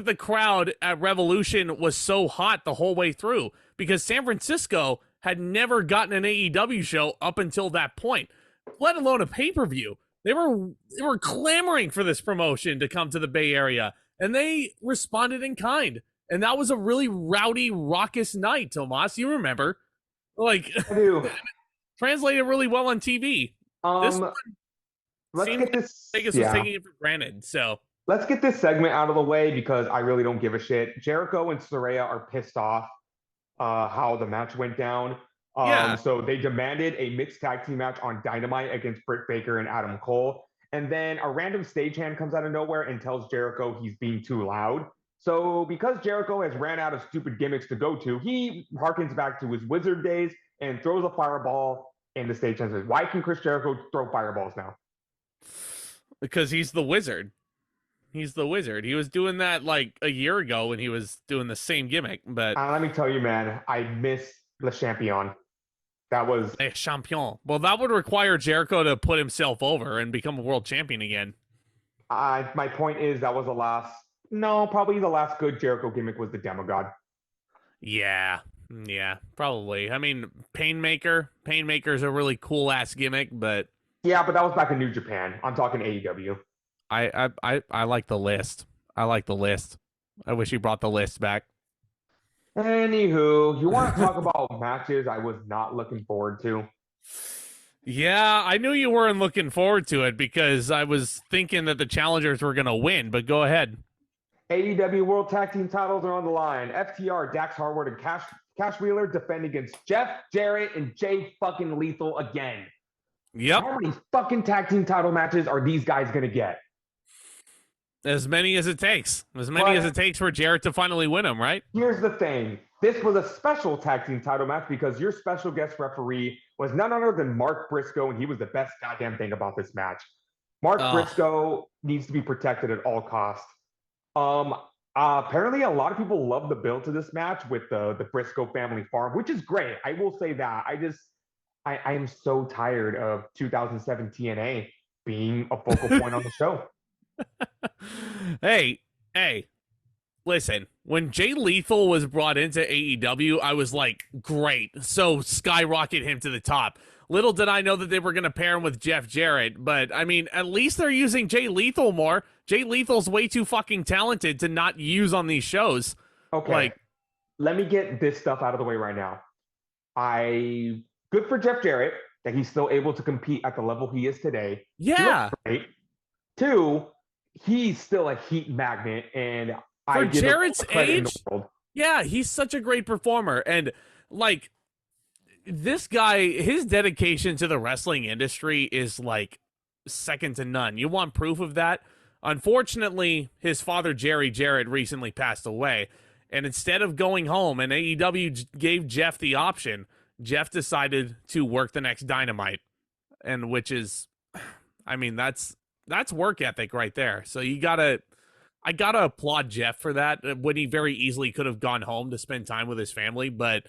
the crowd at Revolution was so hot the whole way through? Because San Francisco had never gotten an AEW show up until that point, let alone a pay-per-view. They were clamoring for this promotion to come to the Bay Area, and they responded in kind. And that was a really rowdy, raucous night, Tomas. You remember? Like, I do. Translated really well on TV. Let's get this. Vegas was taking it for granted, so. Let's get this segment out of the way because I really don't give a shit. Jericho and Saraya are pissed off how the match went down. So they demanded a mixed tag team match on Dynamite against Britt Baker and Adam Cole. And then a random stagehand comes out of nowhere and tells Jericho he's being too loud. So because Jericho has ran out of stupid gimmicks to go to, he harkens back to his wizard days and throws a fireball in the stagehand says, why can Chris Jericho throw fireballs now? Because he's the wizard. He's the wizard. He was doing that like a year ago when he was doing the same gimmick, but Let me tell you, man, I miss Le Champion. That was a champion. Well, that would require Jericho to put himself over and become a world champion again. my point is that was the last. No, probably the last good Jericho gimmick was the Demogod. Yeah. Yeah, probably. I mean, Painmaker's a really cool ass gimmick, but Yeah, but that was back in New Japan. I'm talking AEW. I like the list. I like the list. I wish he brought the list back. Anywho, you want to talk about matches I was not looking forward to? Yeah, I knew you weren't looking forward to it because I was thinking that the challengers were going to win, but go ahead. AEW World Tag Team titles are on the line. FTR, Dax Harwood, and Cash Wheeler defend against Jeff Jarrett and Jay fucking Lethal again. Yep. How many fucking tag team title matches are these guys going to get? As many as it takes. As many as it takes for Jarrett to finally win them, right? Here's the thing. This was a special tag team title match because your special guest referee was none other than Mark Briscoe, and he was the best goddamn thing about this match. Mark Briscoe needs to be protected at all costs. Apparently, a lot of people love the build to this match with the Briscoe family farm, which is great. I will say that. I am so tired of 2007 TNA being a focal point on the show. Hey, listen, when Jay Lethal was brought into AEW, I was like, great. So skyrocket him to the top. Little did I know that they were going to pair him with Jeff Jarrett, but I mean, at least they're using Jay Lethal more. Jay Lethal's way too fucking talented to not use on these shows. Okay. Let me get this stuff out of the way right now. Good for Jeff Jarrett that he's still able to compete at the level he is today. Yeah. Great. Two, he's still a heat magnet, and for Jarrett's age, yeah, he's such a great performer. And like this guy, his dedication to the wrestling industry is like second to none. You want proof of that? Unfortunately, his father, Jerry Jarrett, recently passed away. And instead of going home, and AEW gave Jeff the option, Jeff decided to work the next Dynamite. And which is, I mean, that's work ethic right there. So I gotta applaud Jeff for that, when he very easily could have gone home to spend time with his family, but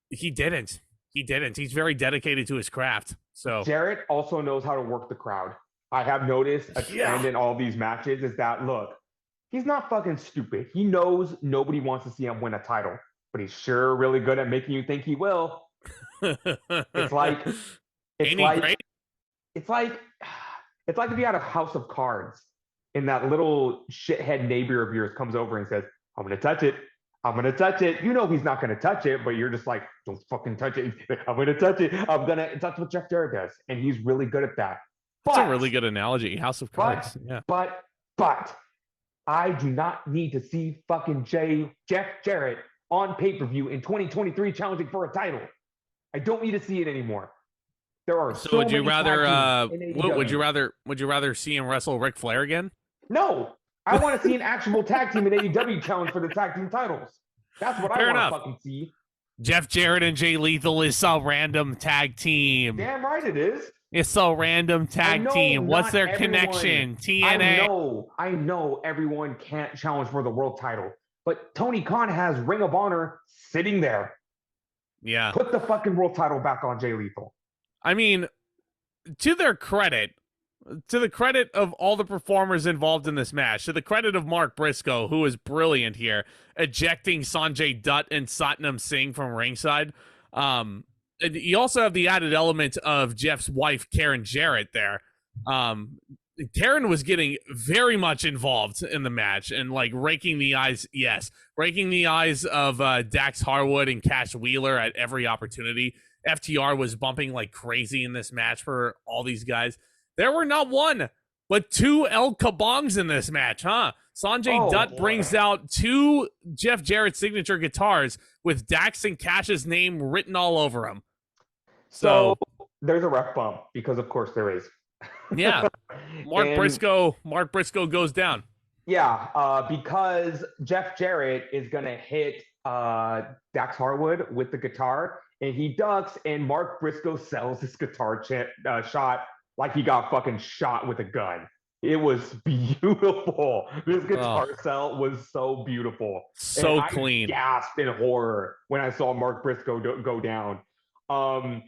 he didn't. He's very dedicated to his craft. So Jarrett also knows how to work the crowd. I have noticed a trend in all these matches is that, look, he's not fucking stupid. He knows nobody wants to see him win a title, but he's sure really good at making you think he will. It's like if you had a house of cards and that little shithead neighbor of yours comes over and says, I'm going to touch it. I'm going to touch it. You know he's not going to touch it, but you're just like, don't fucking touch it. I'm going to touch it. That's what Jeff Jarrett does. And he's really good at that. That's a really good analogy. House of Cards. But I do not need to see fucking Jeff Jarrett on pay-per-view in 2023 challenging for a title. I don't need to see it anymore. There are so would you many rather would you rather see him wrestle Ric Flair again? No. I want to see an actual tag team in AEW challenge for the tag team titles. That's what I want to fucking see. Jeff Jarrett and Jay Lethal is so random tag team. Damn right it is. It's so random tag team. What's their connection? TNA. I know everyone can't challenge for the world title, but Tony Khan has Ring of Honor sitting there. Yeah. Put the fucking world title back on Jay Lethal. I mean, to their credit, to the credit of all the performers involved in this match, to the credit of Mark Briscoe, who is brilliant here, ejecting Sanjay Dutt and Satnam Singh from ringside. And you also have the added element of Jeff's wife, Karen Jarrett, there. Karen was getting very much involved in the match and like raking the eyes of Dax Harwood and Cash Wheeler at every opportunity. FTR was bumping like crazy in this match for all these guys. There were not one, but two El Kabongs in this match, huh? Sanjay Dutt brings out two Jeff Jarrett signature guitars with Dax and Cash's name written all over them. So there's a ref bump because, of course, there is. Yeah, Mark Briscoe goes down. Yeah, because Jeff Jarrett is gonna hit Dax Harwood with the guitar, and he ducks, and Mark Briscoe sells his guitar shot like he got fucking shot with a gun. It was beautiful. This Oh, guitar cell was so beautiful. And so I clean. gasped in horror when I saw Mark Briscoe go down. Um,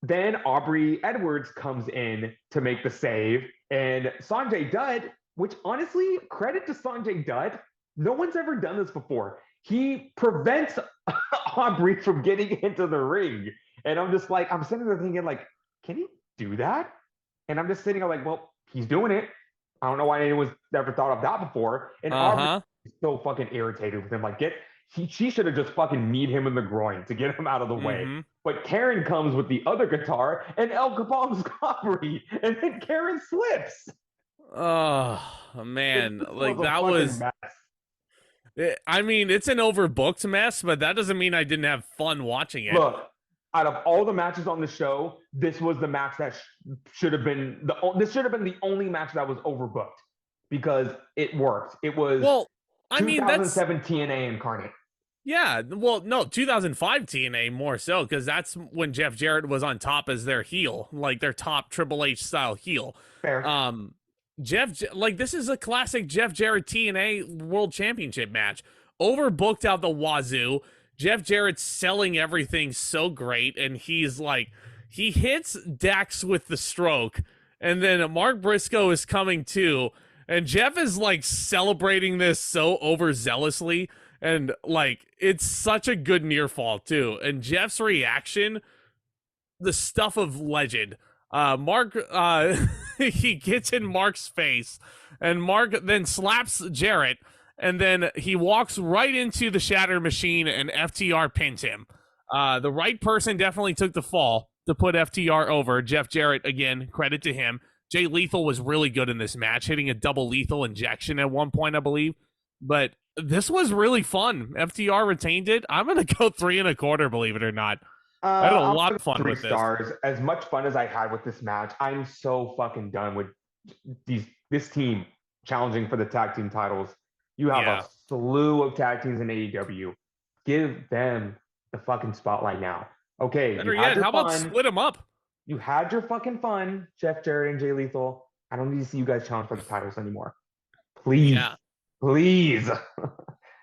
then Aubrey Edwards comes in to make the save. And Sanjay Dutt, which honestly, credit to Sanjay Dutt, no one's ever done this before. He prevents Aubrey from getting into the ring. And I'm just like, I'm sitting there thinking, like, can he do that? And I'm just sitting there like, well, he's doing it. I don't know why anyone's never thought of that before. And Aubrey Uh-huh. is so fucking irritated with him. Like, she should have just fucking kneed him in the groin to get him out of the way. Mm-hmm. But Karen comes with the other guitar and El Capong's Aubrey, and then Karen slips. Oh, man. This Like, was a that fucking was. mess. I mean, it's an overbooked mess, but that doesn't mean I didn't have fun watching it. Look, out of all the matches on the show, this was the match that should have been this should have been the only match that was overbooked because it worked. It was Well, I mean, that's 2007 TNA incarnate. yeah. Well, no, 2005 TNA more so because that's when Jeff Jarrett was on top as their heel, like their top Triple H style heel. Fair. Like this is a classic Jeff Jarrett TNA World Championship match, overbooked out the wazoo. Jeff Jarrett's selling everything so great, and he's like, he hits Dax with the stroke, and then Mark Briscoe is coming too, and Jeff is like celebrating this so overzealously, and like it's such a good near fall too, and Jeff's reaction, the stuff of legend. Mark, he gets in Mark's face, and Mark then slaps Jarrett, and then he walks right into the Shatter Machine, and FTR pins him. The right person definitely took the fall to put FTR over. Jeff Jarrett, again, credit to him. Jay Lethal was really good in this match, hitting a double lethal injection at one point, I believe. But this was really fun. FTR retained it. I'm going to go 3.25, believe it or not. I had a I'm lot of fun three with this. stars. As much fun as I had with this match, I'm so fucking done with this team challenging for the tag team titles. You have Yeah. a slew of tag teams in AEW. Give them the fucking spotlight now. Okay, Better you had yet, your how about fun. split them up? You had your fucking fun, Jeff Jarrett and Jay Lethal. I don't need to see you guys challenge for the titles anymore. Please, Yeah. please.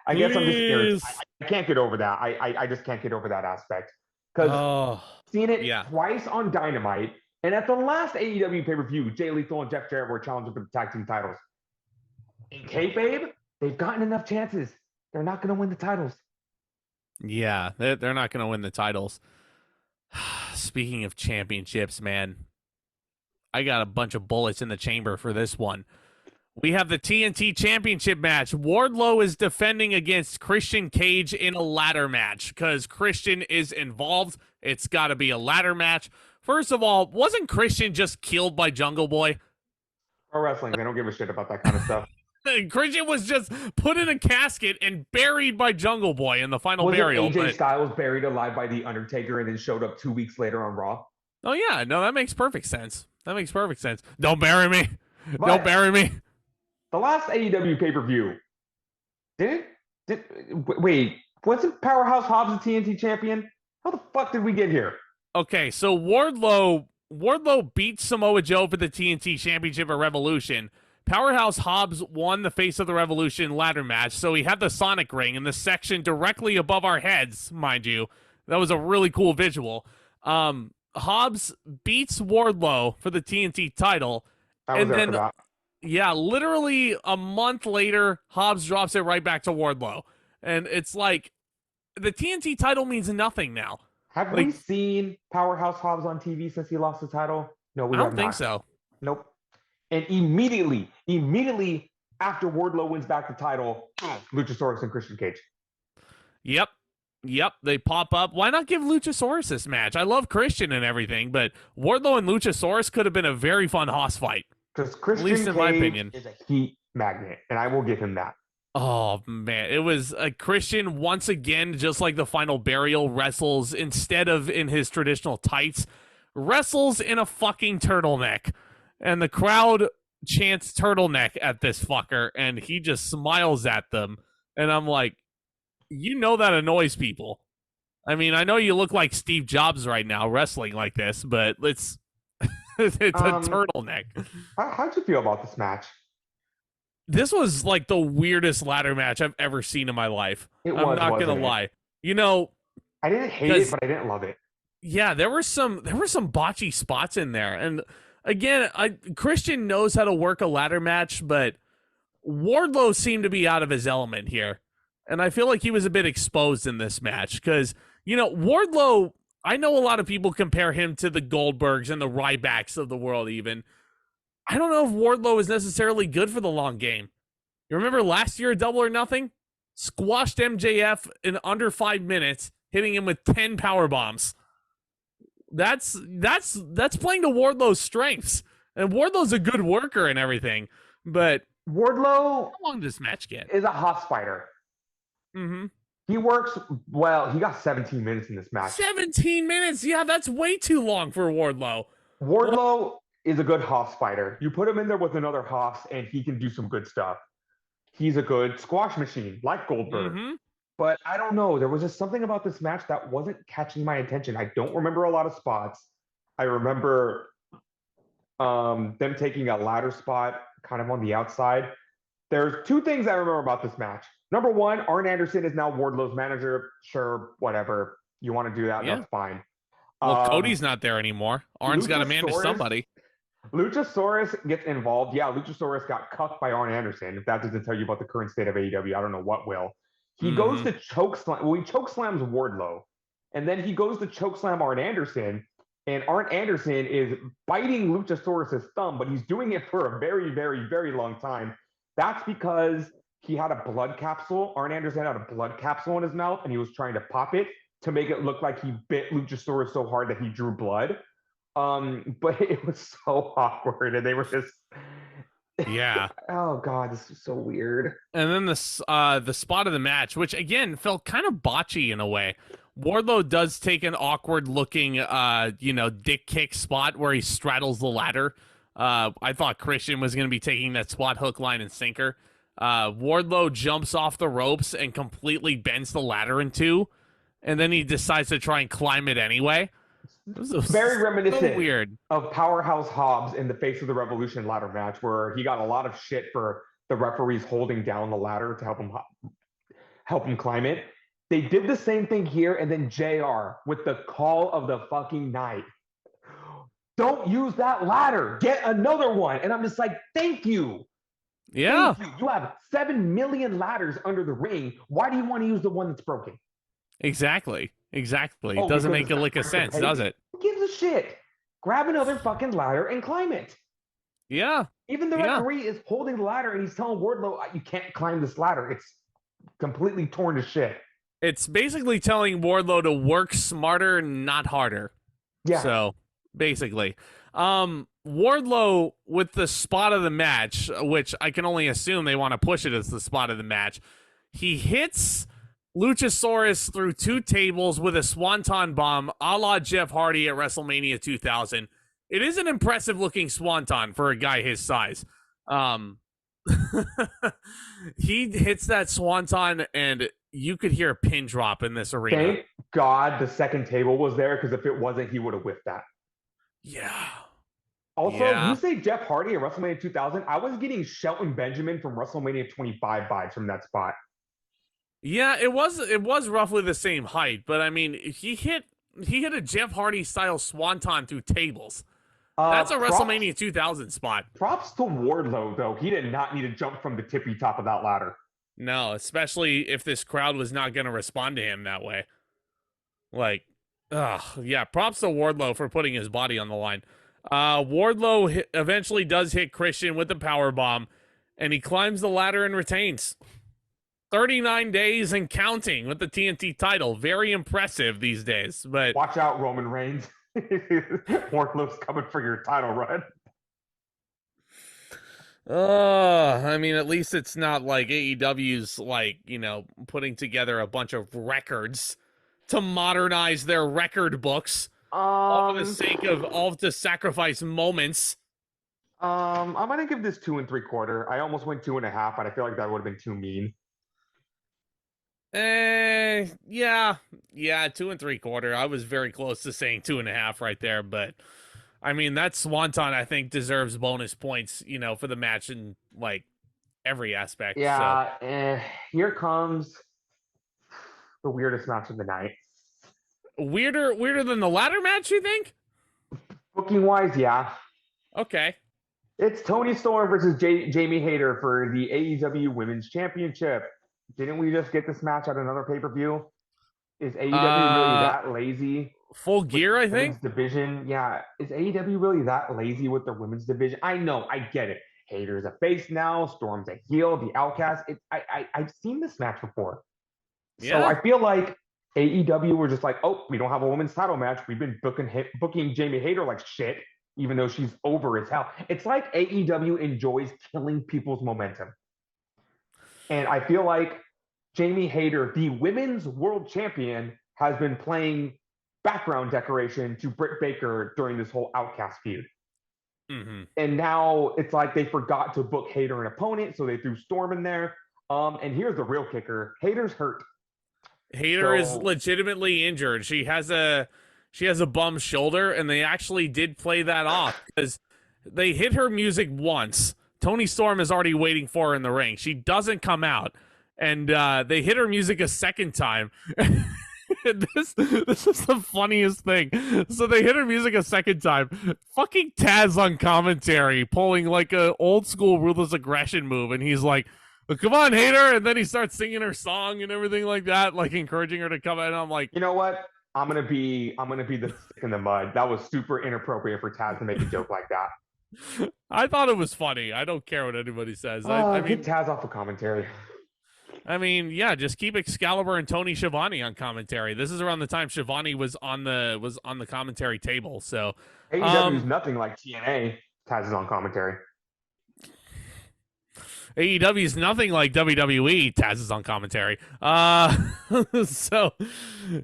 I guess I'm just irritated. Please. I can't get over that. I just can't get over that aspect because Oh, seen it yeah. twice on Dynamite, and at the last AEW pay-per-view, Jay Lethal and Jeff Jarrett were challenging for the tag team titles. In kayfabe, they've gotten enough chances. They're not going to win the titles. Yeah, they're not going to win the titles. Speaking of championships, man, I got a bunch of bullets in the chamber for this one. We have the TNT Championship match. Wardlow is defending against Christian Cage in a ladder match because Christian is involved. It's got to be a ladder match. First of all, wasn't Christian just killed by Jungle Boy? Pro wrestling, they don't give a shit about that kind of stuff. Christian was just put in a casket and buried by Jungle Boy in the final Was burial. AJ Styles buried alive by The Undertaker and then showed up 2 weeks later on Raw? Oh, yeah. No, that makes perfect sense. That makes perfect sense. Don't bury me. But Don't bury me. the last AEW pay-per-view, wait, wasn't Powerhouse Hobbs the TNT champion? How the fuck did we get here? Okay, so Wardlow beat Samoa Joe for the TNT Championship at Revolution. Powerhouse Hobbs won the Face of the Revolution ladder match, so he had the Sonic ring in the section directly above our heads, mind you. That was a really cool visual. Hobbs beats Wardlow for the TNT title, I was and there then for that. yeah, literally a month later, Hobbs drops it right back to Wardlow, and it's like the TNT title means nothing now. Have Like, we seen Powerhouse Hobbs on TV since he lost the title? No, we I have don't think not. so. Nope. And immediately after Wardlow wins back the title, Luchasaurus and Christian Cage. Yep. They pop up. Why not give Luchasaurus this match? I love Christian and everything, but Wardlow and Luchasaurus could have been a very fun hoss fight. Because Christian least in Cage my opinion. is a heat magnet, and I will give him that. Oh, man. It was a Christian once again, just like the final burial, wrestles instead of in his traditional tights, wrestles in a fucking turtleneck. And the crowd chants turtleneck at this fucker, and he just smiles at them. And I'm like, you know that annoys people. I mean, I know you look like Steve Jobs right now wrestling like this, but It's a Um, turtleneck. how'd you feel about this match? This was like the weirdest ladder match I've ever seen in my life. It I'm was, not gonna wasn't it? lie. You know, I didn't hate it, because but I didn't love it. yeah, there were some botchy spots in there, and again, Christian knows how to work a ladder match, but Wardlow seemed to be out of his element here, and I feel like he was a bit exposed in this match because Wardlow. I know a lot of people compare him to the Goldbergs and the Rybacks of the world. Even I don't know if Wardlow is necessarily good for the long game. You remember last year, Double or Nothing? Squashed MJF in under 5 minutes, hitting him with 10 power bombs. That's playing to Wardlow's strengths. And Wardlow's a good worker and everything. But Wardlow how long does this match get? is a house fighter. Mm-hmm. He works well. He got 17 minutes in this match. 17 minutes? Yeah, that's way too long for Wardlow. Wardlow is a good house fighter. You put him in there with another house, and he can do some good stuff. He's a good squash machine, like Goldberg. Mm-hmm. But I don't know. There was just something about this match that wasn't catching my attention. I don't remember a lot of spots. I remember them taking a ladder spot kind of on the outside. There's two things I remember about this match. Number one, Arn Anderson is now Wardlow's manager. Sure, whatever. You want to do that, Yeah. that's fine. Well, Cody's not there anymore. Arn's got to manage somebody. Luchasaurus gets involved. Yeah, Luchasaurus got cuffed by Arn Anderson. If that doesn't tell you about the current state of AEW, I don't know what will. He goes to chokeslam. Well, he chokeslams Wardlow. And then he goes to chokeslam Arn Anderson. And Arn Anderson is biting Luchasaurus' thumb, but he's doing it for a very, very, very long time. That's because he had a blood capsule. Arn Anderson had a blood capsule in his mouth, and he was trying to pop it to make it look like he bit Luchasaurus so hard that he drew blood. But it was so awkward, and they were just Yeah. oh god, this is so weird. And then the spot of the match, which again felt kind of botchy in a way. Wardlow does take an awkward looking dick kick spot where he straddles the ladder. I thought Christian was going to be taking that spot, hook, line, and sinker. Wardlow jumps off the ropes and completely bends the ladder in two, and then he decides to try and climb it anyway. It was Very reminiscent so weird of Powerhouse Hobbs in the Face of the Revolution ladder match, where he got a lot of shit for the referees holding down the ladder to help him climb it. They did the same thing here, and then JR with the call of the fucking night. Don't use that ladder. Get another one. And I'm just like, thank you. Yeah. Thank you. You have 7 million ladders under the ring. Why do you want to use the one that's broken? Exactly. It doesn't make a lick of sense, does it? Who gives a shit? Grab another fucking ladder and climb it. Yeah. Even the referee is holding the ladder and he's telling Wardlow, you can't climb this ladder. It's completely torn to shit. It's basically telling Wardlow to work smarter, not harder. Yeah. So, basically. Wardlow with the spot of the match, which I can only assume they want to push it as the spot of the match. He hits Luchasaurus through two tables with a swanton bomb a la Jeff Hardy at WrestleMania 2000. It is an impressive looking swanton for a guy his size. He hits that swanton and you could hear a pin drop in this arena. Thank God the second table was there, because if it wasn't, he would have whiffed that. Yeah. Also, you say Jeff Hardy at WrestleMania 2000. I was getting Shelton Benjamin from WrestleMania 25 vibes from that spot. Yeah, it was roughly the same height, but I mean, he hit a Jeff Hardy style swanton through tables. That's a WrestleMania 2000 spot. Props to Wardlow, though. He did not need to jump from the tippy top of that ladder. No, especially if this crowd was not going to respond to him that way. Like, yeah, props to Wardlow for putting his body on the line. Wardlow eventually does hit Christian with the power bomb, and he climbs the ladder and retains. 39 days and counting with the TNT title. Very impressive these days. But watch out, Roman Reigns. Wardlow's coming for your title run. I mean, at least it's not like AEW's putting together a bunch of records to modernize their record books. All for the sake of all to sacrifice moments. I'm gonna give this 2 3/4. I almost went 2.5, but I feel like that would have been too mean. Yeah, 2 3/4. I was very close to saying 2.5 right there, but I mean, that Swanton, I think, deserves bonus points, for the match in like every aspect. So Yeah, here comes the weirdest match of the night. weirder than the ladder match, you think? Booking wise, yeah. Okay. It's Toni Storm versus Jamie Hayter for the AEW Women's Championship. Didn't we just get this match at another pay-per-view? Is AEW really Uh, that lazy Full with gear, I the women's think. division? Yeah, is AEW really that lazy with their women's division? I know, I get it. Hayter's a face now, Storm's a heel, the Outcast. I've seen this match before. So Yeah. I feel like AEW were just like, oh, we don't have a women's title match. We've been booking Jamie Hayter like shit, even though she's over as hell. It's like AEW enjoys killing people's momentum. And I feel like Jamie Hayter, the women's world champion, has been playing background decoration to Britt Baker during this whole Outcast feud. Mm-hmm. And now it's like they forgot to book Hayter an opponent, so they threw Storm in there. And here's the real kicker: Hayter's hurt. Hayter is So legitimately injured. She has a bum shoulder, and they actually did play that off because they hit her music once. Toni Storm is already waiting for her in the ring. She doesn't come out, and they hit her music a second time. This is the funniest thing. So they hit her music a second time. Fucking Taz on commentary, pulling like a old school ruthless aggression move, and he's like, "Come on, Hayter," and then he starts singing her song and everything like that, like encouraging her to come out. And I'm like, you know what? I'm gonna be the stick in the mud. That was super inappropriate for Taz to make a joke like that. I thought it was funny. I don't care what anybody says. I Get mean, Taz off of commentary. yeah, just keep Excalibur and Tony Schiavone on commentary. This is around the time Schiavone was on the commentary table. So AEW is nothing like TNA. Taz is on commentary. AEW is nothing like WWE. Taz is on commentary. So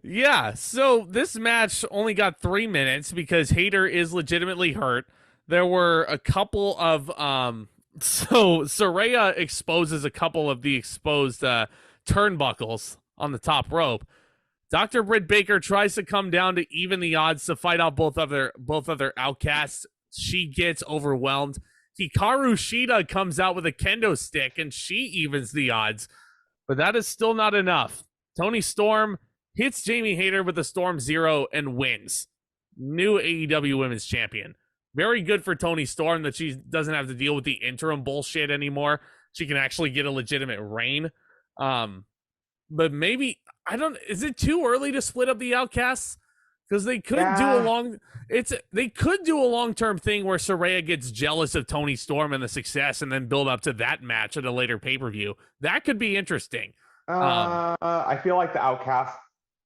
yeah. So this match only got 3 minutes because Hayter is legitimately hurt. There were a couple of so Saraya exposes a couple of the exposed turnbuckles on the top rope. Dr. Britt Baker tries to come down to even the odds to fight out both other outcasts. She gets overwhelmed. Hikaru Shida comes out with a kendo stick and she evens the odds, but that is still not enough. Toni Storm hits Jamie Hayter with a Storm Zero and wins. New AEW Women's Champion. Very good for Toni Storm that she doesn't have to deal with the interim bullshit anymore. She can actually get a legitimate reign. But maybe, is it too early to split up the Outcasts? Because they could do a long-term thing where Saraya gets jealous of Toni Storm and the success and then build up to that match at a later pay-per-view. That could be interesting. I feel like the Outcast,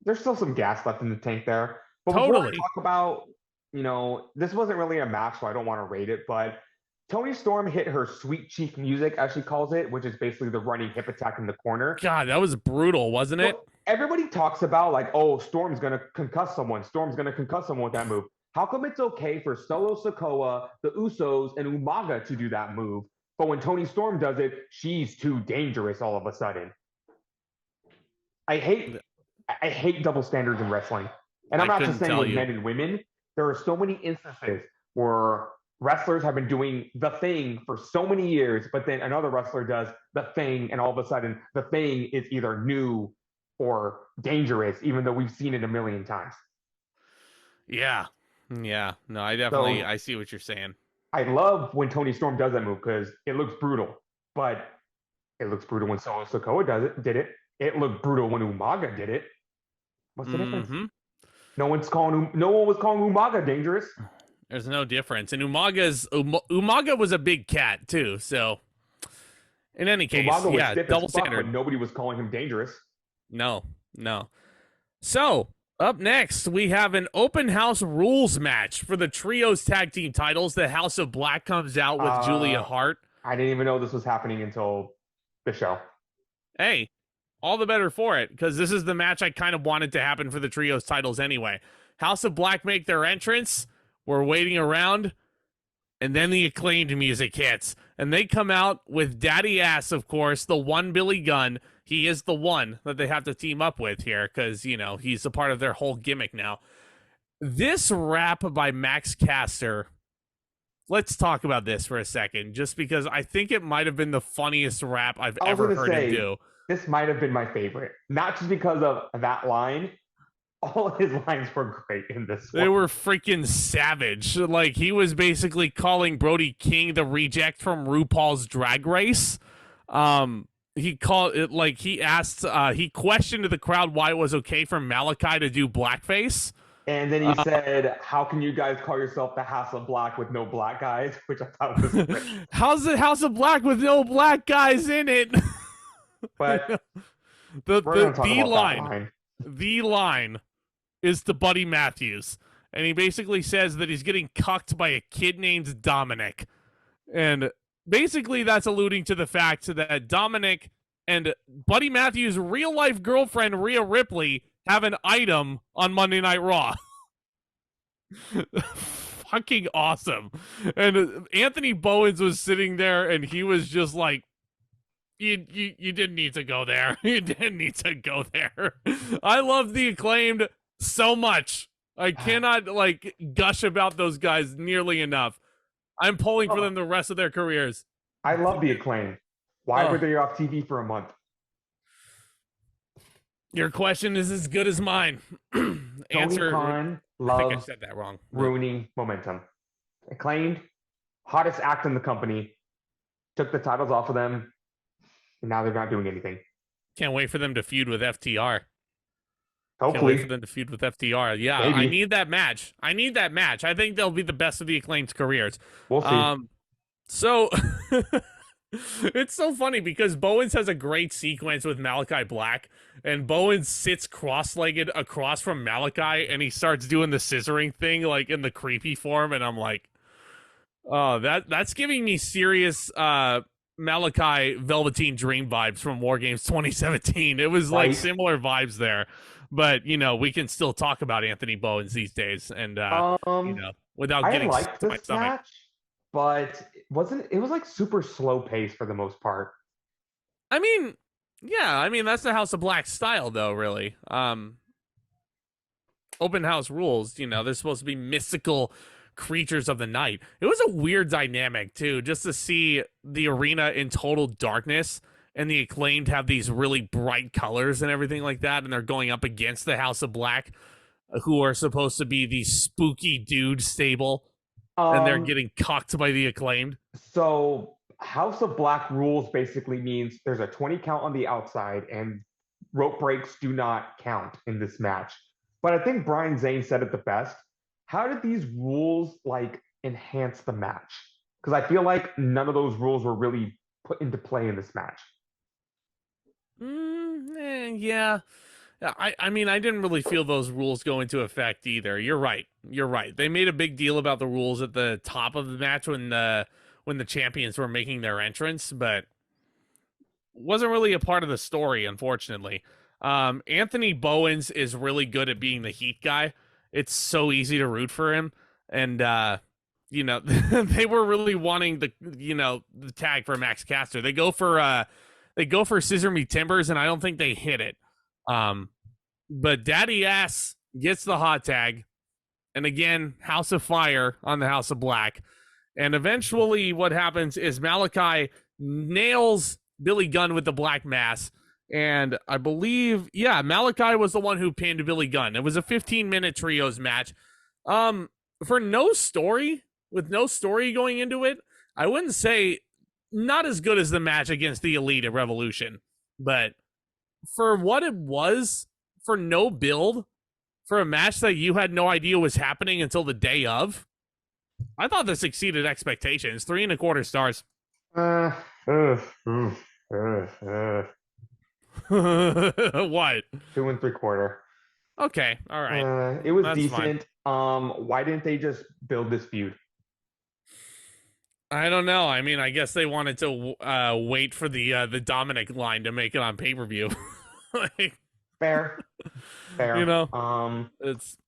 there's still some gas left in the tank there. But Totally. before I talk about, this wasn't really a match, so I don't want to rate it, but Toni Storm hit her sweet cheek music, as she calls it, which is basically the running hip attack in the corner. God, that was brutal, wasn't it? Well, everybody talks about like, oh, Storm's going to concuss someone. Storm's going to concuss someone with that move. How come it's okay for Solo Sikoa, the Usos, and Umaga to do that move, but when Toni Storm does it, she's too dangerous all of a sudden? I hate double standards in wrestling. And I'm not just saying with men and women. There are so many instances where wrestlers have been doing the thing for so many years, but then another wrestler does the thing, and all of a sudden the thing is either new or dangerous, even though we've seen it a million times. Yeah. No, I see what you're saying. I love when Toni Storm does that move because it looks brutal, but it looks brutal when Solo Sikoa did it. It looked brutal when Umaga did it. What's the difference? No one was calling Umaga dangerous. There's no difference. And Umaga was a big cat too. So in any case, double standard. But nobody was calling him dangerous. No. So up next, we have an open house rules match for the trios tag team titles. The House of Black comes out with Julia Hart. I didn't even know this was happening until the show. Hey, all the better for it, because this is the match I kind of wanted to happen for the trios titles anyway. House of Black make their entrance. We're waiting around, and then the Acclaimed music hits. And they come out with Daddy Ass, of course, the one Billy Gunn. He is the one that they have to team up with here, because, he's a part of their whole gimmick now. This rap by Max Caster, let's talk about this for a second, just because I think it might have been the funniest rap I've I was ever gonna heard him say do. this might have been my favorite, not just because of that line. All of his lines were great in this They one. were freaking savage. Like, he was basically calling Brody King the reject from RuPaul's Drag Race. He called it, like, he asked, he questioned the crowd why it was okay for Malachi to do blackface. And then he said, "How can you guys call yourself the House of Black with no black guys?" Which I thought was great. How's the House of Black with no black guys in it? But the we're going to talk about line, that line. the line is to Buddy Matthews, and he basically says that he's getting cucked by a kid named Dominic, and basically that's alluding to the fact that Dominic and Buddy Matthews' real life girlfriend Rhea Ripley have an item on Monday Night Raw. Fucking awesome. And Anthony Bowens was sitting there and he was just like, you didn't need to go there. You didn't need to go there. I love the Acclaimed so much. I cannot like gush about those guys nearly enough. I'm pulling for them the rest of their careers. I love the Acclaim. Why were they off TV for a month? Your question is as good as mine. Answer. Khan I think I loves said that wrong. ruining momentum. Acclaimed, hottest act in the company, took the titles off of them, and now they're not doing anything. Can't wait for them to feud with FTR. Hopefully. Can't wait for them to feud with FTR. Yeah, Maybe. I need that match. I need that match. I think they'll be the best of the Acclaimed's careers. We'll see. So it's so funny because Bowens has a great sequence with Malachi Black, and Bowens sits cross-legged across from Malachi, and he starts doing the scissoring thing, like in the creepy form, and I'm like, oh, that's giving me serious Malachi Velveteen Dream vibes from War Games 2017. It was like similar vibes there, but you know we can still talk about Anthony Bowens these days, and you know without getting I liked this match, but it was like super slow pace for the most part. I mean, yeah, I mean that's the House of Black style though, really. Open house rules, you know, they're supposed to be mystical creatures of the night. It was a weird dynamic too, just to see the arena in total darkness and the Acclaimed have these really bright colors and everything like that, and they're going up against the House of Black, who are supposed to be the spooky dude stable, and they're getting cocked by the Acclaimed. So House of Black rules basically means there's a 20 count on the outside, and rope breaks do not count in this match. But I think Brian Zane said it the best. How did these rules like enhance the match? Because I feel like none of those rules were really put into play in this match. Yeah. I mean, I didn't really feel those rules go into effect either. You're right. They made a big deal about the rules at the top of the match when the champions were making their entrance, but wasn't really a part of the story, unfortunately. Anthony Bowens is really good at being the heat guy. It's so easy to root for him, and you know they were really wanting the tag for Max Caster. They go for Scissor Me Timbers, and I don't think they hit it. But Daddy Ass gets the hot tag, and again House of Fire on the House of Black, and eventually what happens is Malachi nails Billy Gunn with the Black Mass. And I believe, yeah, Malachi was the one who pinned Billy Gunn. It was a 15-minute trios match. For no story, with no story going into it, I wouldn't say not as good as the match against the Elite at Revolution. But for what it was, for no build, for a match that you had no idea was happening until the day of, I thought this exceeded expectations. 3.25 stars. What? 2 3/4. Okay, all right. It was decent. Fine. Why didn't they just build this feud? I don't know. I mean, I guess they wanted to wait for the Dominic line to make it on pay-per-view. Like, fair. You know, it's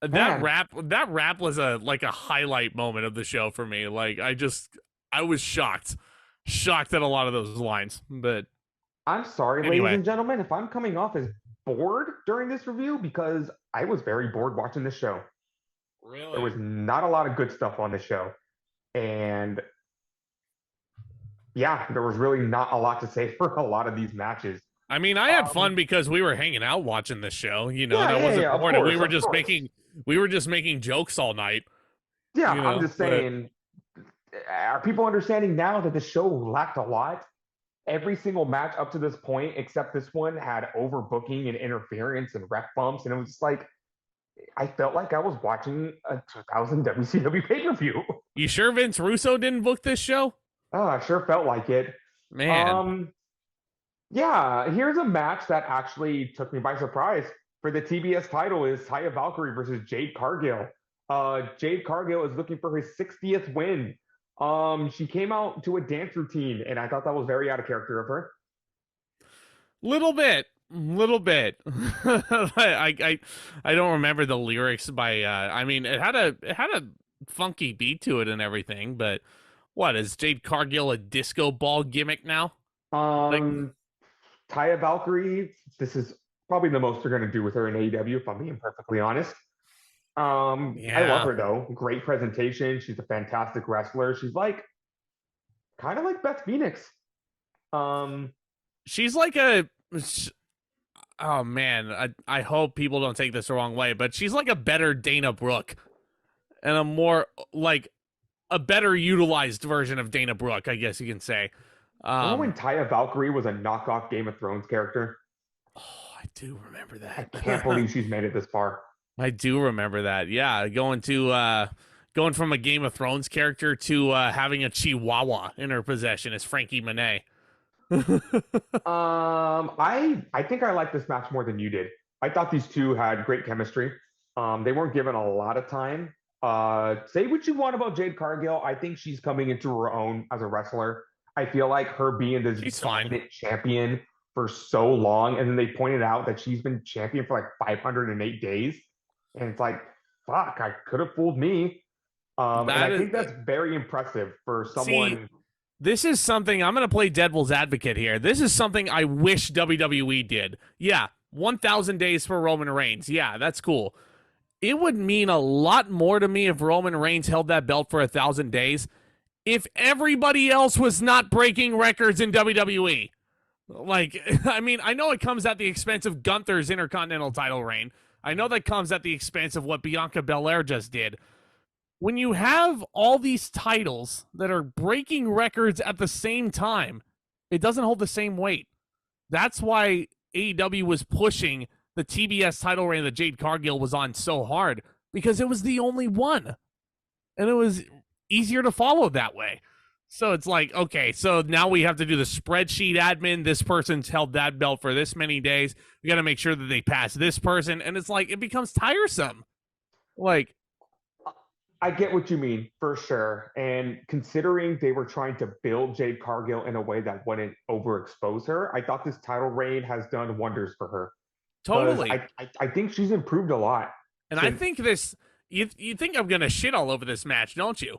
that rap was a highlight moment of the show for me. Like I was shocked at a lot of those lines, but. I'm sorry, anyway. Ladies and gentlemen, if I'm coming off as bored during this review, because I was very bored watching this show. There Really? was not a lot of good stuff on the show. And yeah, there was really not a lot to say for a lot of these matches. I mean, I had Um, fun because we were hanging out watching this show, and yeah, I yeah, wasn't yeah, of bored, and course, of course. we were just making jokes all night, Yeah, I'm just but saying, are people understanding now that the show lacked a lot? Every single match up to this point, except this one, had overbooking and interference and ref bumps, and it was just like I felt like I was watching a 2000 WCW pay per view. you sure Vince Russo didn't book this show? Oh, I sure felt like it. Man, Um, yeah, here's a match that actually took me by surprise. For the TBS title is Taya Valkyrie versus Jade Cargill. Jade Cargill is looking for his 60th win. She came out to a dance routine, and I thought that was very out of character of her. little bit. I don't remember the lyrics by. I mean, it had a funky beat to it and everything, but what is Jade Cargill a disco ball gimmick now? Like, Um, Taya Valkyrie, this is probably the most they're going to do with her in AEW, if I'm being perfectly honest. I love yeah, her though. Great presentation. She's a fantastic wrestler. She's like kind of like Beth Phoenix. Um, she's like a. Oh man, I hope people don't take this the wrong way, but she's like a better Dana Brooke and a more like a better utilized version of Dana Brooke, I guess you can say. remember when Um, Taya Valkyrie was a knockoff Game of Thrones character? oh, I do remember I can't that. believe she's made it this far. I do remember that. Yeah, going from a Game of Thrones character to having a Chihuahua in her possession as Frankie Monet. I think I like this match more than you did. I thought these two had great chemistry. They weren't given a lot of time. Say what you want about Jade Cargill. I think she's coming into her own as a wrestler. I feel like her being this She's fine. dominant champion for so long, and then they pointed out that she's been champion for like 508 days, and it's like, fuck, I could have fooled me. And That I is think that's very impressive for see, someone. this is something I'm going to play devil's advocate here. This is something I wish WWE did. Yeah, 1,000 days for Roman Reigns. Yeah, that's cool. It would mean a lot more to me if Roman Reigns held that belt for 1,000 days if everybody else was not breaking records in WWE. Like, I mean, I know it comes at the expense of Gunther's Intercontinental title reign. I know that comes at the expense of what Bianca Belair just did. When you have all these titles that are breaking records at the same time, it doesn't hold the same weight. That's why AEW was pushing the TBS title reign that Jade Cargill was on so hard because it was the only one. And it was easier to follow that way. So it's like, okay, so now we have to do the spreadsheet admin. This person's held that belt for this many days. We got to make sure that they pass this person. And it's like, it becomes tiresome. Like, I get what you mean for sure. And considering they were trying to build Jade Cargill in a way that wouldn't overexpose her, I thought this title reign has done wonders for her because totally. I think she's improved a lot And I since. think this, you think I'm going to shit all over this match, don't you?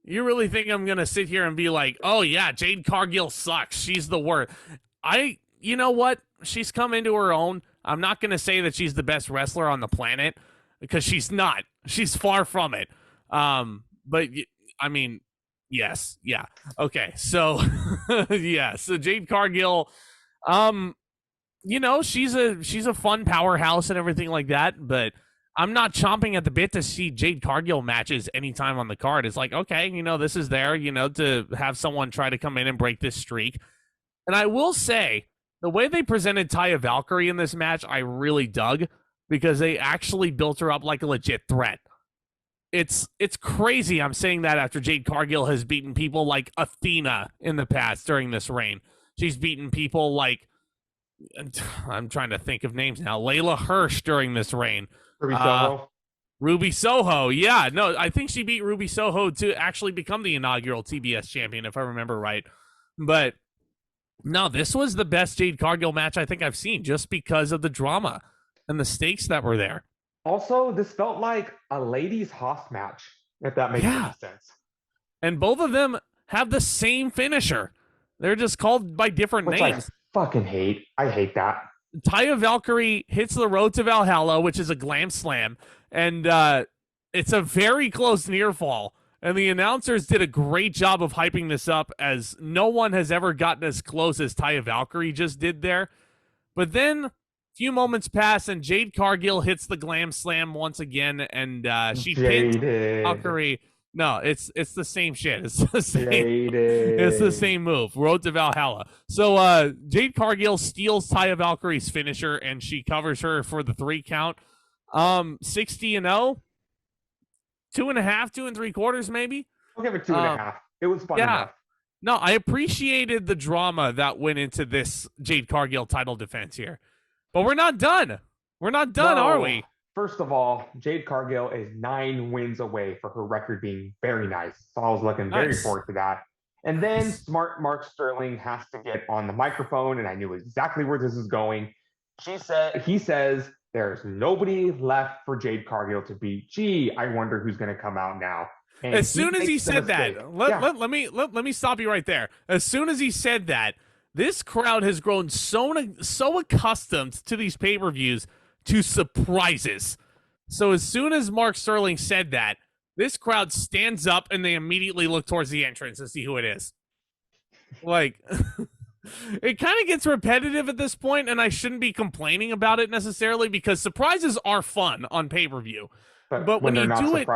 You really think I'm going to sit here and be like, oh, yeah, Jade Cargill sucks. She's the worst. You know what? She's come into her own. I'm not going to say that she's the best wrestler on the planet because she's not. She's far from it. But I mean, yes, yeah. Okay, so yeah, so Jade Cargill, um, she's a fun powerhouse and everything like that, but I'm not chomping at the bit to see Jade Cargill matches anytime on the card. It's like, okay, this is there, to have someone try to come in and break this streak. And I will say, the way they presented Taya Valkyrie in this match, I really dug because they actually built her up like a legit threat. It's crazy I'm saying that after Jade Cargill has beaten people like Athena in the past during this reign. She's beaten people like, I'm trying to think of names now, Layla Hirsch during this reign. Ruby Soho. Ruby Soho. Yeah, no, I think she beat Ruby Soho to actually become the inaugural TBS champion, if I remember right. But no, this was the best Jade Cargill match I think I've seen just because of the drama and the stakes that were there. Also, this felt like a ladies' Hoss match, if that makes any Yeah. sense. And both of them have the same finisher. They're just called by different Which names. I fucking hate. I hate that. Taya Valkyrie hits the road to Valhalla, which is a glam slam, and it's a very close near fall. And the announcers did a great job of hyping this up, as no one has ever gotten as close as Taya Valkyrie just did there. But then a few moments pass, and Jade Cargill hits the glam slam once again, and she pins Valkyrie. No, it's the same shit. It's the same. It's the same move. Road to Valhalla. So Jade Cargill steals Taya Valkyrie's finisher, and she covers her for the 3 count. 60-0, 2.5, 2 3/4, maybe. I'll give it 2.5. It was fun enough. No, I appreciated the drama that went into this Jade Cargill title defense here, but we're not done. We're not done, are we? First of all, Jade Cargill is 9 wins away for her record being very nice. So I was looking very forward to that. And then smart Mark Sterling has to get on the microphone, and I knew exactly where this is going. He says, there's nobody left for Jade Cargill to beat. Gee, I wonder who's going to come out now. And as soon as he said that, let me stop you right there. As soon as he said that, this crowd has grown so accustomed to these pay-per-views to surprises. So as soon as Mark Sterling said that, this crowd stands up and they immediately look towards the entrance to see who it is. Like, it kind of gets repetitive at this point, and I shouldn't be complaining about it necessarily, because surprises are fun on pay-per-view. But when you do it,